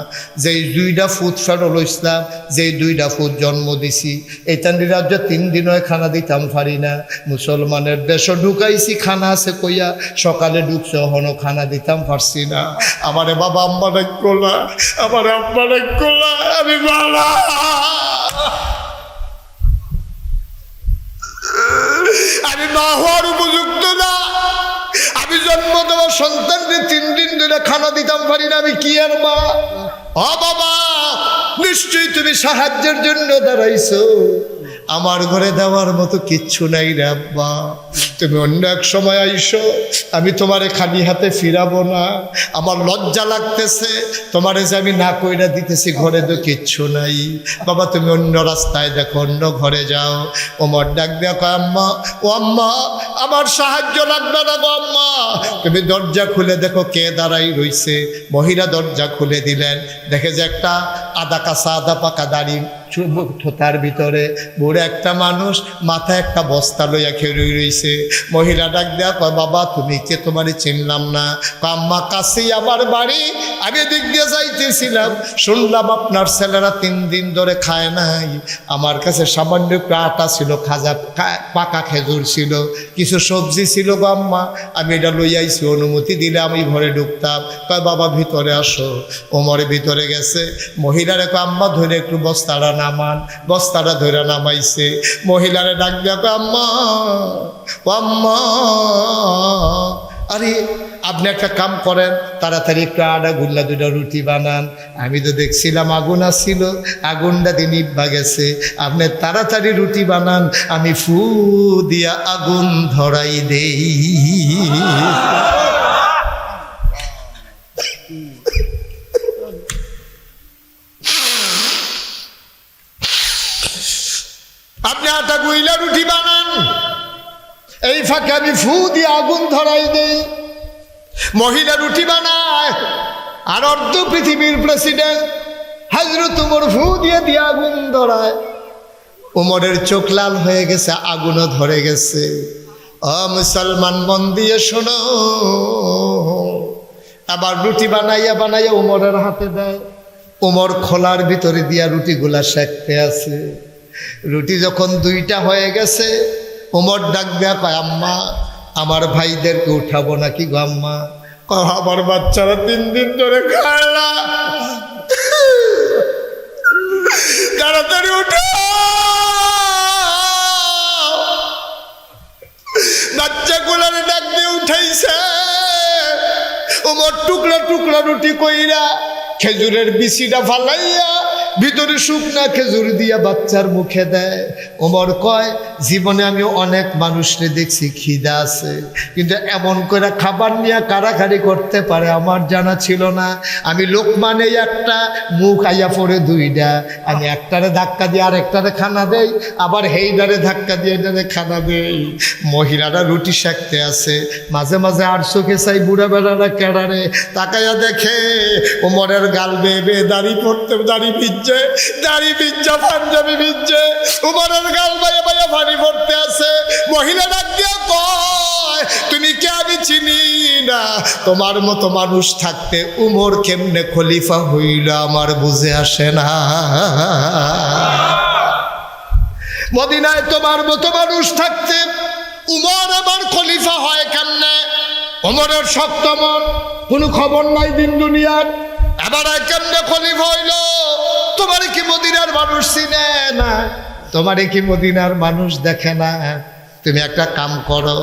যেই 2টা ফুট ফেরল ইসলাম, যেই 2টা ফুট জন্ম দিছি, এই তান্ডি রাজ্য 3 দিন হয় খানা দিতাম পারি না। মুসলমানের দেশও ঢুকাইছি, খানা আছে কইয়া, সকালে ঢুকছে হনো খানা দিতাম পারছি না। আমারে বাবা আম্মা ডাক্য না, আমারে আম্মা ডাক্য না, আমি বাবা, আমি মা হওয়ার উপযুক্ত না। আমি জন্ম দেওয়া সন্তানকে 3 দিন ধরে খানা দিতাম পারি না, আমি কি আর মা। ও বাবা, নিশ্চয়ই তুমি সাহায্যের জন্য দাঁড়াইছো, আমার ঘরে দেওয়ার মতো কিচ্ছু নাই রে আব্বা। তুমি অন্য এক সময় আইসো, আমি তোমারে খালি হাতে ফিরাবো না। আমার লজ্জা লাগতেছে তোমারে যে আমি না কইরা দিতেছি, ঘরে তো কিচ্ছু নাই। বাবা তুমি অন্য রাস্তায় দেখো, অন্য ঘরে যাও। ওমর ডাক দেয়া কয় আম্মা, ও আম্মা আমার সাহায্য লাগবে না গো আম্মা, তুমি দরজা খুলে দেখো কে দাঁড়াই রইছে। মহিলা দরজা খুলে দিলেন, দেখে যে একটা আদা কাঁচা আদা পাকা দাড়ি তার ভিতরে বুড়ো একটা মানুষ, মাথায় একটা বস্তা লইয়া খেয়ে রইছে। মহিলা ডাক দেয়া কয় বাবা তুমি কে, তোমারে চিনলাম না। আম্মা কাছেই আমার বাড়ি, আমি এদিক দিয়ে যাইতেছিলাম, শুনলাম আপনার ছেলেরা 3 দিন ধরে খায় নাই। আমার কাছে সামান্য একটু আটা ছিল, খাজা পাকা খেজুর ছিল, কিছু সবজি ছিল গো আম্মা, আমি এটা লই আইছি, অনুমতি দিলে আমি ঘরে ঢুকতাম। কয় বাবা ভিতরে আসো। ওমরে ভিতরে গেছে। মহিলারে কয় আম্মা ধরে একটু বস্তাটা নামান। বস্তাটা ধরে নামাইছে। মহিলারে ডাক দেয়া কয় আম্মা, ও আম্মা, আরে আপনি একটা কাম করেন, তাড়াতাড়ি একটু আটা গুল্লা 2টা রুটি বানান। আমি তো দেখছিলাম আগুন আসছিল, আগুনটা দিয়ে নিভা গেছে, আপনি তাড়াতাড়ি রুটি বানান, আমি ফু দিয়া আগুন ধরাই দেই। আপনি আটা গুইলা রুটি বানান, এই ফাঁকে আমি ফু দিয়ে আগুন ধরাই দেই। মহিলা রুটি বানায়, আর অর্ধ পৃথিবীর প্রেসিডেন্ট হযরত উমর ফু দিয়ে দিয়ে আগুন ধরায়। উমরের চোখ লাল হয়ে গেছে, আগুনও ধরে গেছে। ও মুসলমান মন দিয়ে শোনো। আবার রুটি বানাইয়া বানাইয়া উমরের হাতে দেয়। উমর খোলার ভিতরে দিয়া রুটিগুলা সেঁকতে আছে। রুটি যখন 2টা হয়ে গেছে, উমর ডাক দেয়া কয় আম্মা আমার ভাইদেরকে উঠাবো নাকি গো আম্মা। আমার বাচ্চারা 3 দিন ধরে খায় না, তাড়াতাড়ি উঠো। বাচ্চাগুলারে ডাক দিয়ে উঠাইছে। উমর টুকরা টুকরা রুটি কইরা খেজুরের বিচিটা ফালাইয়া ভিতরে শুকনা খেজুর দিয়া বাচ্চার মুখে দেয়। ওমর কয় জীবনে আমি অনেক মানুষকে দেখছি খিদা আছে, কিন্তু এমন করে খাবার নিয়ে কারাকারি করতে পারে আমার জানা ছিল না। আমি লোকমানে একটা, মুখ আইয়া পড়ে 2টা, আমি একটারে ধাক্কা দিয়ে আরেকটারে খানা দেই, আবার হেইডারে ধাক্কা দিয়ে এটারে খানা দেই। মহিলারা রুটি সেঁকতে আছে, মাঝে মাঝে আর চোখে চাই বুড়া বেড়ারা কেড়ারে তাকাইয়া দেখে ওমরের গাল বেয়ে বেয়ে দাড়ি পড়তে, দাড়ি ভিজছে, দাড়ি ভিজছে, পাঞ্জাবি ভিজছে, উমরের গাল বাইয়া বাইয়া পানি পড়তে আছে। মহিলা ডাক দিয়া কয় তুমি কে, আমি চিনি না তোমার মতো মানুষ থাকতে উমর কেমনে খলিফা হইল আমার বুঝে আসে না। মদিনায় তোমার মতো মানুষ থাকতে উমর আবার খলিফা হয় কেমনে? উমরের শক্ত মন, কোনো খবর নাই দিন দুনিয়ার, এবার কেমনে খলিফা হইল? তোমার কি মদিনার মানুষ চিনে না? তোমারে কি মদিনার মানুষ দেখে না? তুমি একটা কাম করো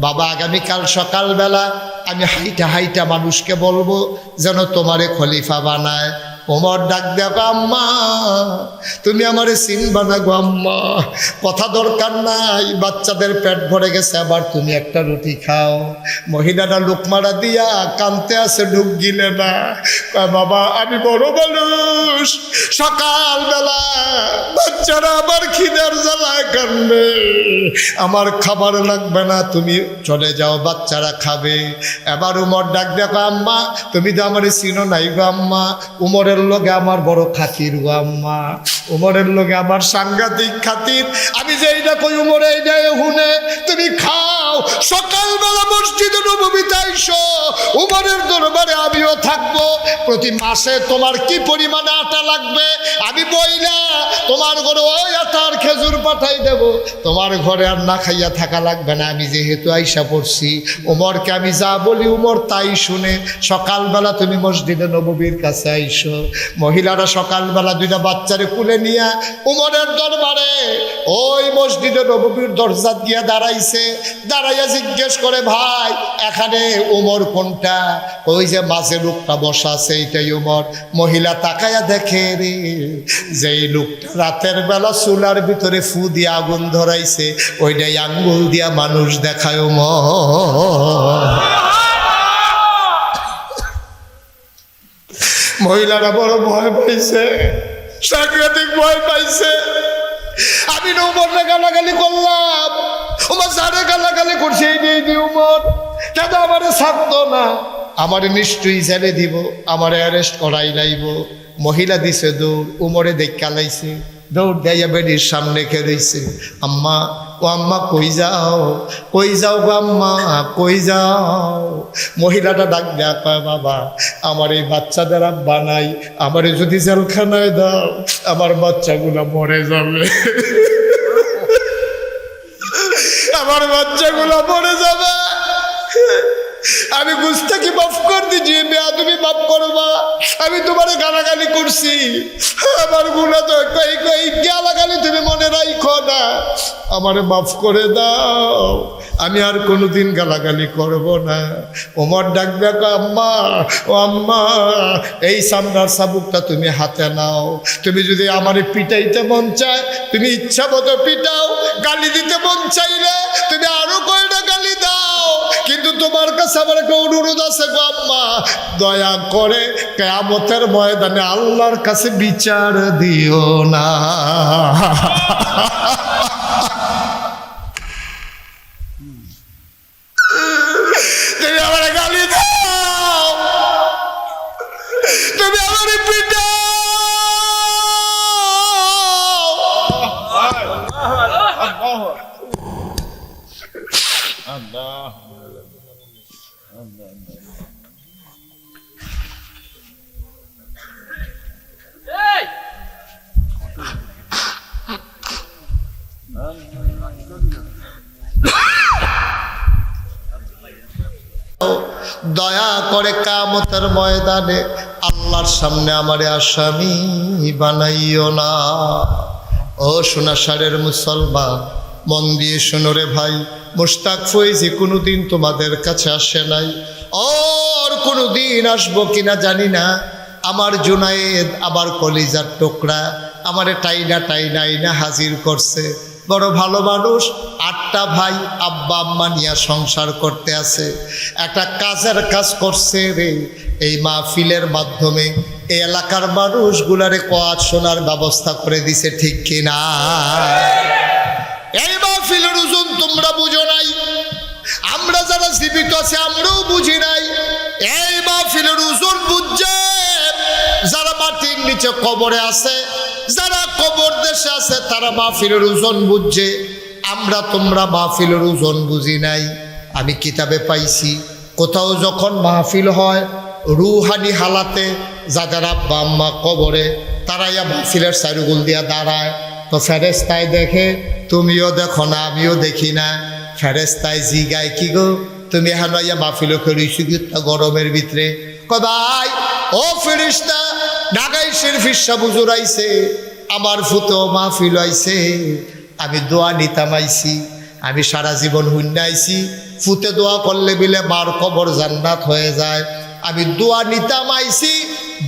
বাবা, আগামীকাল সকালবেলা আমি হাইটা হাইটা মানুষকে বলবো যেন তোমারে খলিফা বানায়। ওমর ডাক দেখো, আম্মা তুমি আমারে চিনবা না গো আম্মা, কথা দরকার নাই, বাচ্চাদের পেট ভরে গেছে, আবার তুমি একটা রুটি খাও। মহিলাটা লোকমারা দিয়া কানতে আছে, ঢুক গিলে না। বাবা আমি বড় মানুষ, সকালবেলা বাচ্চারা আবার খিদের জ্বালায় কান্দে, আমার খাবার লাগবে না, তুমি চলে যাও, বাচ্চারা খাবে। এবার উমর ডাক দেখো, আম্মা তুমি তো আমার চিনো নাই গো আম্মা, উমরের লগে আমার বড় খাতির গো আম্মা, উমরের লগে আমার সাংঘাতিক খাতির, আমি যে এইটা কই উমরে এইটা হুনে, তুমি খাও, সকালবেলা মসজিদে নববীতে আইসো, উমরের দরবারে আমিও থাকবো, প্রতি মাসে তোমার কি পরিমাণে আটা লাগবে আমি বইলা তোমার ঘরে ওই আটার খেজুর পাঠাই দেব, তোমার ঘরে আর না খাইয়া থাকা লাগবে না, আমি যেহেতু আইসা পড়ছি। উমরকে আমি যা বলি উমর তাই শুনে, সকালবেলা তুমি মসজিদে নববীর কাছে আইসো। মহিলারা সকালবেলা দুইটা বাচ্চারে কুলে নিয়ে উমরের দরবারে ওই মসজিদে নববীর দরজা গিয়া দাঁড়াইছে, দাঁড়াইয়া জিজ্ঞেস করে, ভাই এখানে উমর কোনটা? ওই যে মাঝে লোকটা বসা আছে এইটাই উমর। মহিলা তাকায়া দেখে রে, যেই লোকটা রাতের বেলা চুলার ভিতরে ফু দিয়ে আগুন ধরাইছে, ওইটাই আঙ্গুল দিয়া মানুষ দেখায় উমর। মহিলারা বড় ভয় পাইছে, সাংঘাতিক ভয় পাইছে। আমি না উমরটা গালাগালি করলাম, উমর সারে গালাগালি করছে, এই যে উমর কেন আমারে ছাড়তো না, আমারে নিশ্চয়ই জেলে দিব, আমারে অ্যারেস্ট করাই লাইব। মহিলা দিছে দৌড়, উমরে দেখা লাইছে, দৌড় দেয়া বেডির সামনে খেয়েছে। আম্মা ও আম্মা কই যাও, কই যাও গো আম্মা, কই যাও? মহিলাটা ডাক দেয়া কয়, বাবা আমার এই বাচ্চাদের আব্বা নাই, আমারে যদি জেলখানায় দাও আমার বাচ্চাগুলো মরে যাবে, আমার বাচ্চাগুলো মরে যাবে। আমি গুস্তাকি মাফ কর দিজি, তুমি মাফ করবা, আমি তোমার গালাগালি করছি, আমার গুণা তো এই গালাগালি তুমি মনে রাখো না, আমারে মাফ করে দাও, আমি আর কোনোদিন গালাগালি করব না। ওমর ডাক দেখো, আম্মা ও আম্মা এই সামনার চাবুকটা তুমি হাতে নাও, তুমি যদি আমারে পিটাইতে মন চায় তুমি ইচ্ছা মতো পিটাও, গালি দিতে মন চাইলে তুমি আরো কয়টা গালি দাও, কিন্তু তোমার কাছে আমার একটা অনুরোধ আছে গো আম্মা, দয়া করে কিয়ামতের ময়দানে আল্লাহর কাছে বিচার দিও না। তুমি আমার গালি দাও, তুমি আমার পিটাও, দয়া করে কিয়ামতের ময়দানে আল্লাহর সামনে আমারে আসামি বানাইও না। ও সোনাসারের মুসলমান, মন দিয়ে শোনো রে ভাই, মুশতাক ফৈজি কোনোদিন তোমাদের কাছে আসে নাই, ওর কোনোদিন আসবো কিনা জানি না। আমার জুনায়েদ আবার কলিজার টুকরা আমারে টাইনা টাইনা আইনা হাজির করছে, বড় ভালো মানুষ, 8টা ভাই আব্বা আম্মা নিয়ে সংসার করতে আছে, একটা কাজের কাজ করছে রে, এই মাহফিলের মাধ্যমে এই এলাকার মানুষগুলারে কোয়াজ শোনার ব্যবস্থা করে দিছে, ঠিক কিনা? এই মাহফিলের ওজন তোমরা বুঝো নাই, আমরা যারা জীবিত আছে আমরাও বুঝি নাই। এই মাহফিলের ওজন বুঝছে যারা মাটির নিচে কবরে আছে, যারা কবর দেশে আছে, তারা মাহফিলের ওজন বুঝছে। আমরা তোমরা মাহফিলের ওজন বুঝি নাই। আমি কিতাবে পাইছি কোথাও যখন মাহফিল হয় রুহানি হালাতে যাদের আব্বা আম্মা কবরে তারাইয়া মাহফিলের চারুগুল দিয়া দাঁড়ায়, তো ফেরেশতায় দেখে, তুমিও দেখো না আমিও দেখি না। ফেরেশতায় জিগায়, কি গো তুমি এখন ইয়া মাহফিল করিস গরমের ভিতরে? ভাই ও ফেরেশতা, ঢাকাইশের ফিরসা বুজুর আইছে, আমার ফুতো মাহফিল আইছে, আমি দোয়া নিতাম আইছি, আমি সারা জীবন হুন্না আইছি, ফুতে দোয়া করলে বিলে মার কবর জান্নাত হয়ে যায়। আমি দোয়া নিতাম আইছি,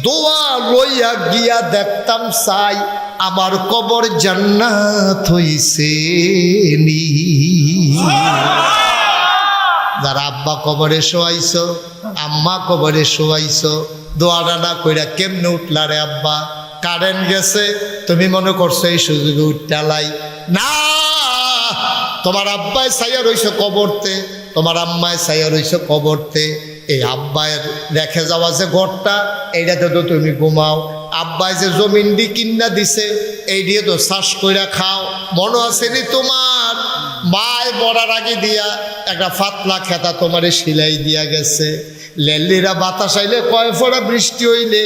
দোয়া লইয়া গিয়া দেখতাম চাই আমার কবর জান্নাত হইছে নি। যারা আব্বা কবরে শোয়াইছো, আম্মা কবরে শোয়াইছো, দোয়াটা না কইরা কেমনে উঠলা রে আব্বা? কারেন্ট গেছে, তুমি মনে করছো এই সুযোগে উঠটালাই না। তোমার আব্বায় ছাইয়া রইছো কবরতে, তোমার আম্মায় ছাইয়া রইছো কবরতে। এই আব্বায়ের রেখে যাওয়া যে ঘরটা, এইটাতে তো তুমি ঘুমাও। আব্বায় যে জমিন দি কিন্না দিছে, এই দিয়ে তো চাষ কইরা খাও। মনে আছে নি তোমার মায় মরার আগে দিয়া একটা ফাতলা খেতা তোমারে সিলাই দিয়া গেছে। লেলিরা বাতাস আইলে, কয় ফোঁটা বৃষ্টি হইলে,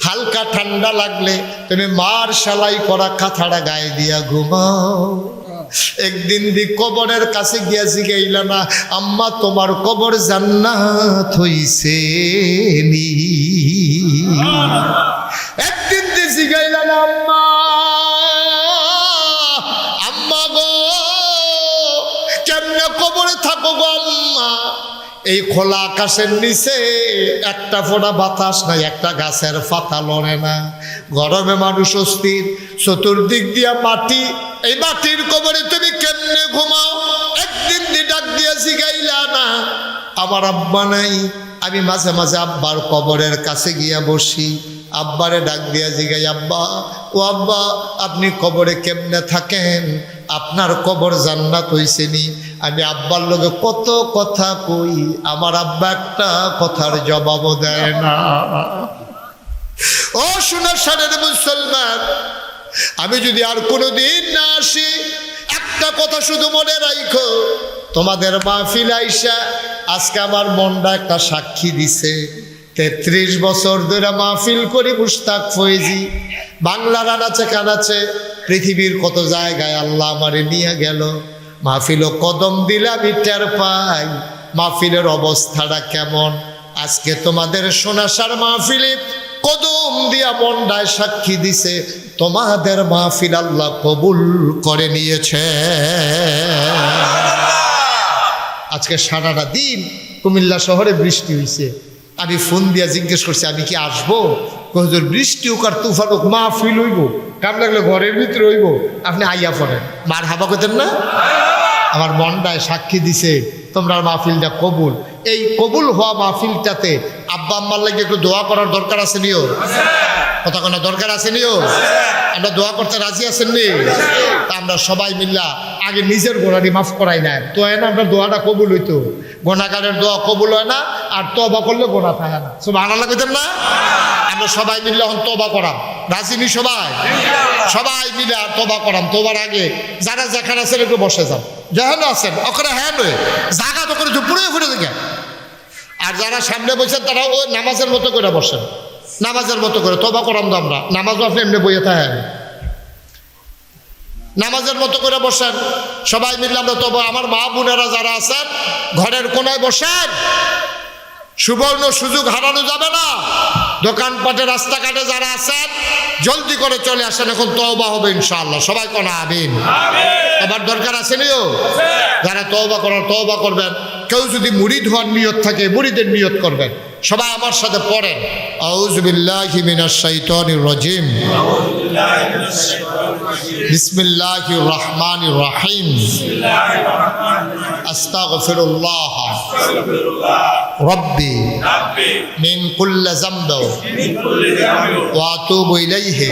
হালকা ঠান্ডা লাগলে তুমি মার সেলাই করা কাঁথাটা গায়ে দিয়া ঘুমাও। একদিন দি কবরের কাছে গিয়া জিগাইলা না, আম্মা তোমার কবর জান্নাত হইছে নি? একদিন দি জিগাইলা না, আম্মা আম্মা গো কেমনে কবরে থাকো গো আম্মা? এই খোলা আকাশের নিচে একটা ফোঁটা বাতাস নাই, একটা গাছের পাতা লড়ে না, গরমে মানুষ অস্থির, চতুর্দিক দিয়া মাটি, এই মাটির কবরে তুমি কেমনে ঘুমাও? একদিন দি ডাক দিয়া জিগাইলা না, আমার আব্বা নাই। আমি মাঝে মাঝে আব্বার কবরের কাছে গিয়া বসি, আব্বারে ডাক দিয়া জিগাই, আব্বা ও আব্বা আপনি কবরে কেমনে থাকেন? আপনার কবর জান্নাত হইছে নি? আমি আব্বার লগে কত কথা কই, আমার আব্বা একটা কথার জবাবও দেয় না। ও সোনার সানের মুসলমান, আমি যদি আর কোনোদিন না আসি, একটা কথা শুধু মনে রাখো, তোমাদের মাহফিল আইসা আজকে আমার মনটা একটা সাক্ষী দিছে। 33 বছর ধরে মাহফিল করি মুশতাক ফয়েজি, বাংলার আনাচে কানাচে, পৃথিবীর কত জায়গায় আল্লাহ আমারে নিয়ে গেল। মাহফিলও কদম দিলে আমি টের পাই মাহফিলের অবস্থাটা কেমন। আজকে তোমাদের সোনাসার মাহফিলে কদম দিয়া মন্ডায় সাক্ষী দিছে, তোমাদের মাহফিল আল্লাহ কবুল করে নিয়েছে। আজকে সারাটা দিন কুমিল্লা শহরে বৃষ্টি হয়েছে। আমি ফোন দিয়া জিজ্ঞেস করছি, আমি কি আসবো? হুজুর বৃষ্টি হোক আর তুফান হোক, মাহফিল হইব, কাম লাগলে ঘরের ভিতরে হইব, আপনি আইয়া পড়েন। মার হাবা করতেন না? আমার মনটায় সাক্ষী দিছে তোমরা মাহফিলটা কবুল। এই কবুল হওয়া মাহফিলটাতে আব্বা আম্মার লাগে একটু দোয়া করার দরকার আছে নিও, কথা কোনো দরকার আছে নিও। আমরা দোয়া করতে রাজি আছেন নি? তা আমরা সবাই মিল্লা আগে নিজের গোনাটি মাফ করাই না, তো না আমরা দোয়াটা কবুল হইতো। গোনাগারের দোয়া কবুল হয় না, আর তবা করলে গোনা থাকে না। সুবহানাল্লাহ কইতেন না? আমরা সবাই মিললে এখন তবা করাম, রাজি নি সবাই? সবাই মিলে আর তবা করাম। তোবার আগে যারা যেখানে আছেন একটু বসে যান, যেখানে আছেন ওখানে হ্যাঁ নয় জায়গা তো করে পুরো ফুটে দেখে। আর যারা সামনে বসেন তারা ওই নামাজের মতো করে বসেন, নামাজের মতো করে তবা করাম। তো আমরা নামাজও আপনি এমনি বইয়ে থাকেন, নামাজের মতো করে বসেন। সবাই মিললে আমরা তবা, আমার মা বোনেরা যারা আছেন ঘরের কোনায় বসেন, সুবর্ণ সুযোগ হারানো যাবে না। দোকানপাটে রাস্তাঘাটে যারা আছেন জলদি করে চলে আসেন, এখন তওবা হবে ইনশাআল্লাহ। সবাই কোন আমিন। আবার দরকার আছে নিও, যারা তওবা করার তওবা করবেন। কেউ যদি মুরিদ হওয়ার নিয়ত থাকে মুরিদের নিয়ত করবেন। সবাই আমার সাথে পড়েন, আউযু বিল্লাহি মিনাশ শাইতানির রাজিম, বিসমিল্লাহির রহমানির রহিম, আস্তাগফিরুল্লাহ রব্বি মিন কুল্লি যামবি ওয়া আতুবু ইলাইহি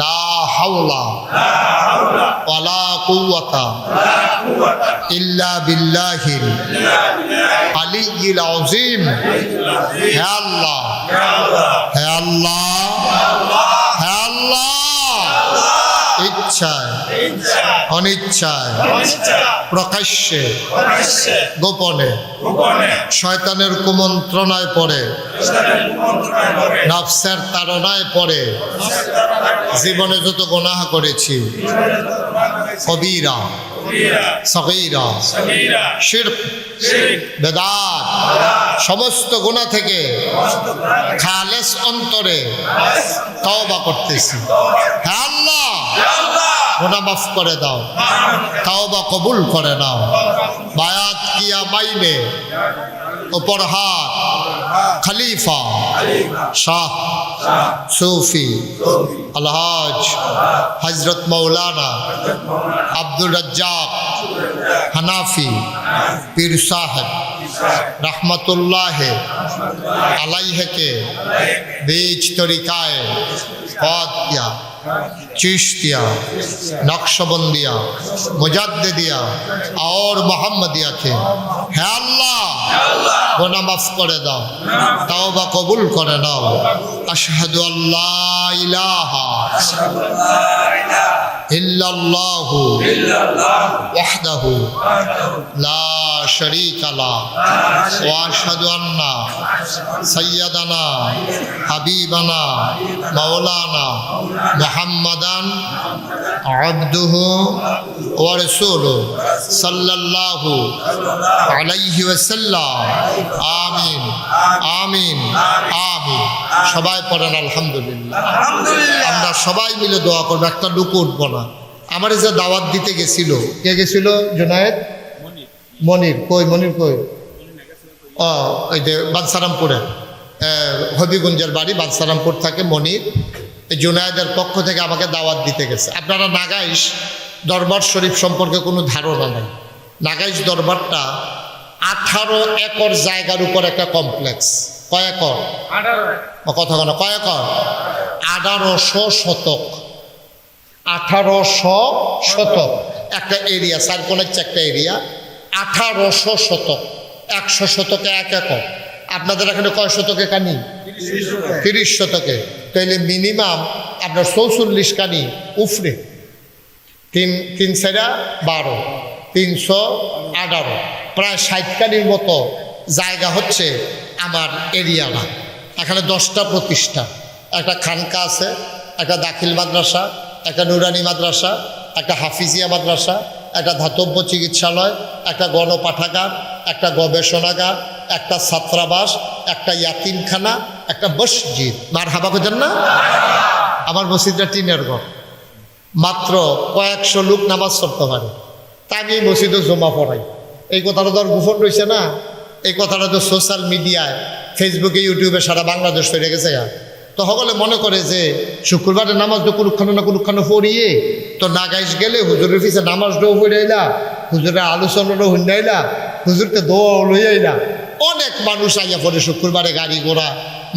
লা হাওলা ওয়ালা কুওয়াতা ইল্লা বিল্লাহিল আলিয়্যিল আযীম। হে আল্লাহ, হে আল্লাহ, হে আল্লাহ, ইচ্ছায় অনিচ্ছায় প্রকাশ্যে গোপনে শয়তানের কুমন্ত্রণায় পড়ে নফসের তাড়নায় পড়ে জীবনে যত গুনাহ করেছি কবিরা সগীরা শিরক বেদাত সমস্ত গুনাহ থেকে খালেস অন্তরে তওবা করতেছি। হে আল্লাহ, গুনাহ মাফ করে দাও, তওবা কবুল করে নাও। বায়াত কিয়া মাইনে উপর হাত খলিফা শাহ সুফি আলহাজ হজরত মৌলানা আব্দুর রাজ্জাক হানাফি পীর সাহেব रहमतुल्लाह अलैह के बीच तरीकाए कादिया चिश्तिया नक्शबंदिया मुजद्दिदिया और मोहम्मदिया के है अल्लाह गुनाह माफ करे दाओ, तौबा कबूल करे नाओ। अशहदु अल्ला इलाहा इल्लल्लाहु वहदहु ला शरीका ला व अशहदु अन्ना सय्यदना हबीबना मौलाना मुहम्मदन अब्दुहु व रसूलुहु सल्लल्लाहु अलैहि वसल्लम। आमीन आमीन आमीन। সবাই পড়েন আলহামদুলিল্লাহ। আমরা সবাই মিলে দোয়া করব, একটা লুকু উঠবো না। আমার যে দাওয়াত দিতে গেছিল, কে গেছিল? জুনায়েদ মনির। কই মনির কই? ও ওই যে বাদসারামপুরে, হবিগঞ্জের বাড়ি, বাদসারামপুর থাকে মনির। জুনায়েদের পক্ষ থেকে আমাকে দাওয়াত দিতে গেছে। আপনারা নাগাইশ দরবার শরীফ সম্পর্কে কোনো ধারণা নাই। নাগাইশ দরবারটা 18 একর জায়গার উপর একটা কমপ্লেক্স। কয় একর? কথা বলো, কয় একর? 1800 শতক। 1800 শতক একটা এরিয়া, সার্কোনার একটা এরিয়া। 1800 শতক, 100 শতকে 1 একর। আপনাদের এখানে কয় শতকে কানি? 30 শতকে। তাহলে মিনিমাম আপনার 44 কানি উফরে, 3 সেরা 12, 318, প্রায় 60 কানির মতো জায়গা হচ্ছে আমার এরিয়া না। এখানে 10টা প্রতিষ্ঠান, একটা খানকা আছে, একটা দাখিল মাদ্রাসা, একটা নুরানি মাদ্রাসা, একটা হাফিজিয়া মাদ্রাসা, একটা ধাতব্য চিকিৎসালয়, একটা গণপাঠাগার, একটা গবেষণাগার, একটা ছাত্রাবাস, একটা ইয়াতিমখানা, একটা মসজিদ। মার হাবা করছেন না? আমার মসজিদটা টিনের ঘর, মাত্র কয়েকশো লোক নামাজ পড়তে পারে। তা আমি এই মসজিদে জমা পড়াই। এই কথাটা তো আর গোপন রয়েছে না, এই কথাটা তো সোশ্যাল মিডিয়ায়, ফেসবুকে, ইউটিউবে সারা বাংলাদেশ ফিরে গেছে। তো সকলে মনে করে যে শুক্রবারের নামাজ তো কুরুক্ষানো না কুরুক্ষানো পড়িয়ে তো নাগাইশ গেলে হুজুরের পিছিয়ে নামাজটাও পড়ে আইলা, হুজুরের আলোচনাটাও শুনে আইলা, হুজুরকে দোয়াও লই আইলা। অনেক মানুষ আইয়া পড়ে শুক্রবারে গাড়ি ঘোড়া,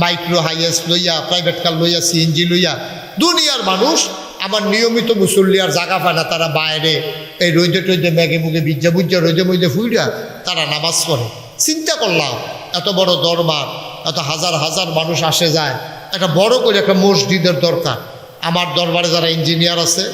মাইক্রো হাইয়েস্ট লইয়া, প্রাইভেট কার লইয়া, সিএনজি লইয়া। দুনিয়ার মানুষ আমার নিয়মিত মুসল্লি আর জাগা পায় না, তারা বাইরে এই রোদে টৈদে মেঘে মুখে বিজ্জা বুজ্জা রোদে মধ্যে ফুইরা তারা নামাজ পড়ে। চিন্তা করলাম এত বড় দরবার, এত হাজার হাজার মানুষ আসে যায়, একটা বড় করে একটা মসজিদের দরকার। আমার দরবারে যারা ইঞ্জিনিয়ার আছে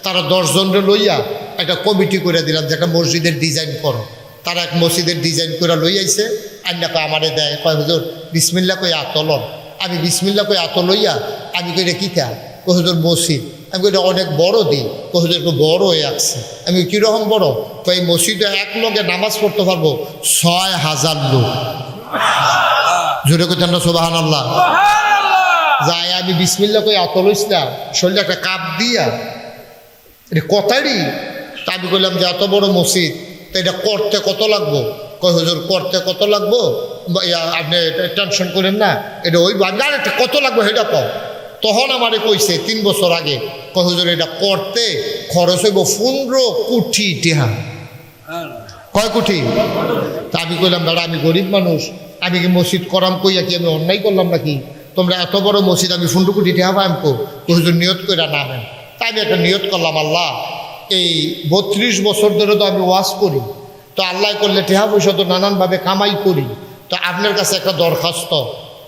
তারা 10 জনরে লইয়া একটা কমিটি করে দিলাম যে একটা মসজিদের ডিজাইন করো। তারা এক মসজিদের ডিজাইন করে লই আইছে, আইনা কয় আমারে দেয়, কয় হুজুর বিসমিল্লা কই আতলন। আমি বিসমিল্লা কই আত লইয়া আমি কইটা কীটা? কই হুজুর মসজিদ। আমি কইটা অনেক বড় দিই। কই হুজুর একটু বড় হয়ে আসছে। আমি কীরকম বড়? কই মসজিদে এক লোকে নামাজ পড়তে পারবো 6000 লোক। জোরে কইতেন না সুবহানাল্লাহ? যাই আমি বিসমিল্লা কই আত লইছিলাম, শরীরে একটা কাপ দিয়া এটা কথারই। তা আমি কইলাম যে এত বড় মসজিদ, তো এটা করতে কত লাগবো? কই হুজুর করতে কত লাগবো আপনি টেনশন করেন না, এটা ওই আর একটা কত লাগবো সেটা কম। তখন আমারে কইছে 3 বছর আগে, কই হুজুর এটা করতে খরচ হইব 15 কোটি টাকা। কয় কোটি? তা আমি কইলাম দাদা আমি গরিব মানুষ, আমি কি মসজিদ করাম কইয়া কি আমি অন্যায় করলাম নাকি? তোমরা এত বড় মসজিদ আমি 15 কোটি টাকা পাইম কো? হুজুর নিয়ত করে নামেন। তাই আমি একটা নিয়ত করলাম, আল্লাহ এই 32 বছর ধরে তো আমি ওয়াজ করি, তো আল্লাহ করলে টেহা পয়সা তো নানানভাবে কামাই করি, তো আপনার কাছে একটা দরখাস্ত,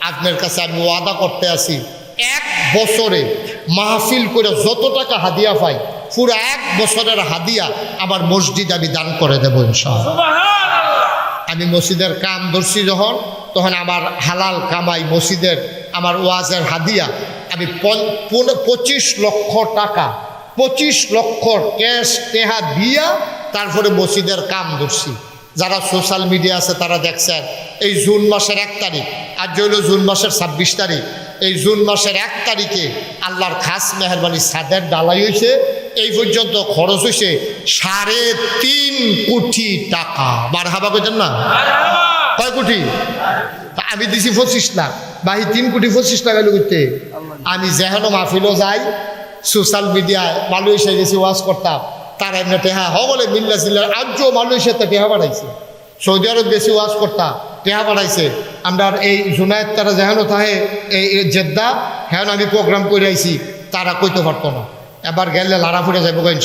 আপনার কাছে আমি ওয়াদা করতে আসি 1 বছরে মাহফিল করে যত টাকা হাদিয়া পাই পুরো 1 বছরের হাদিয়া আমার মসজিদ আমি দান করে দেবো ইনশাআল্লাহ। আমি মসজিদের কাম ধরছি যখন, তখন আমার হালাল কামাই মসজিদের আমার ওয়াজের হাদিয়া আমি 25 লক্ষ টাকা 25 লক্ষ ক্যাশ টেহা দিয়া তারপরে মসজিদের কাম ধরছি। যারা সোশ্যাল মিডিয়া আছে তারা দেখছেন, এই জুন মাসের 1 তারিখ, আজ হইল জুন মাসের 26 তারিখ, এই জুন মাসের 1 তারিখে আল্লাহর খাস মেহরবানি ছাদের ডালাই হয়েছে। এই পর্যন্ত খরচ হয়েছে 3.5 কোটি টাকা। মারহাবা কইতেন না? কয় কোটি? আমি দিছি 25 লাখ, বাহি 3 কোটি 25 টাকা করতে। আমি যেহেন মাহফিলও যাই, সোশ্যাল মিডিয়ায় মালয়েশিয়া গেছি ওয়াজ করতাম, তারা এমনি টেহা বলে মিল্লা জিল্লার আজও মালয়েশিয়াতে টেহা বাড়াইছে। সৌদি আরব বেশি ওয়াজ করতাম, টেহা বাড়াইছে। আমরা এই জুনায়েদ তারা যেহেন তাহে এই জেদ্দা হ্যাঁ আমি প্রোগ্রাম করে আইছি, তারা কইতে পারতো না। এবার গেলে লাড়া ফুটে যাবো।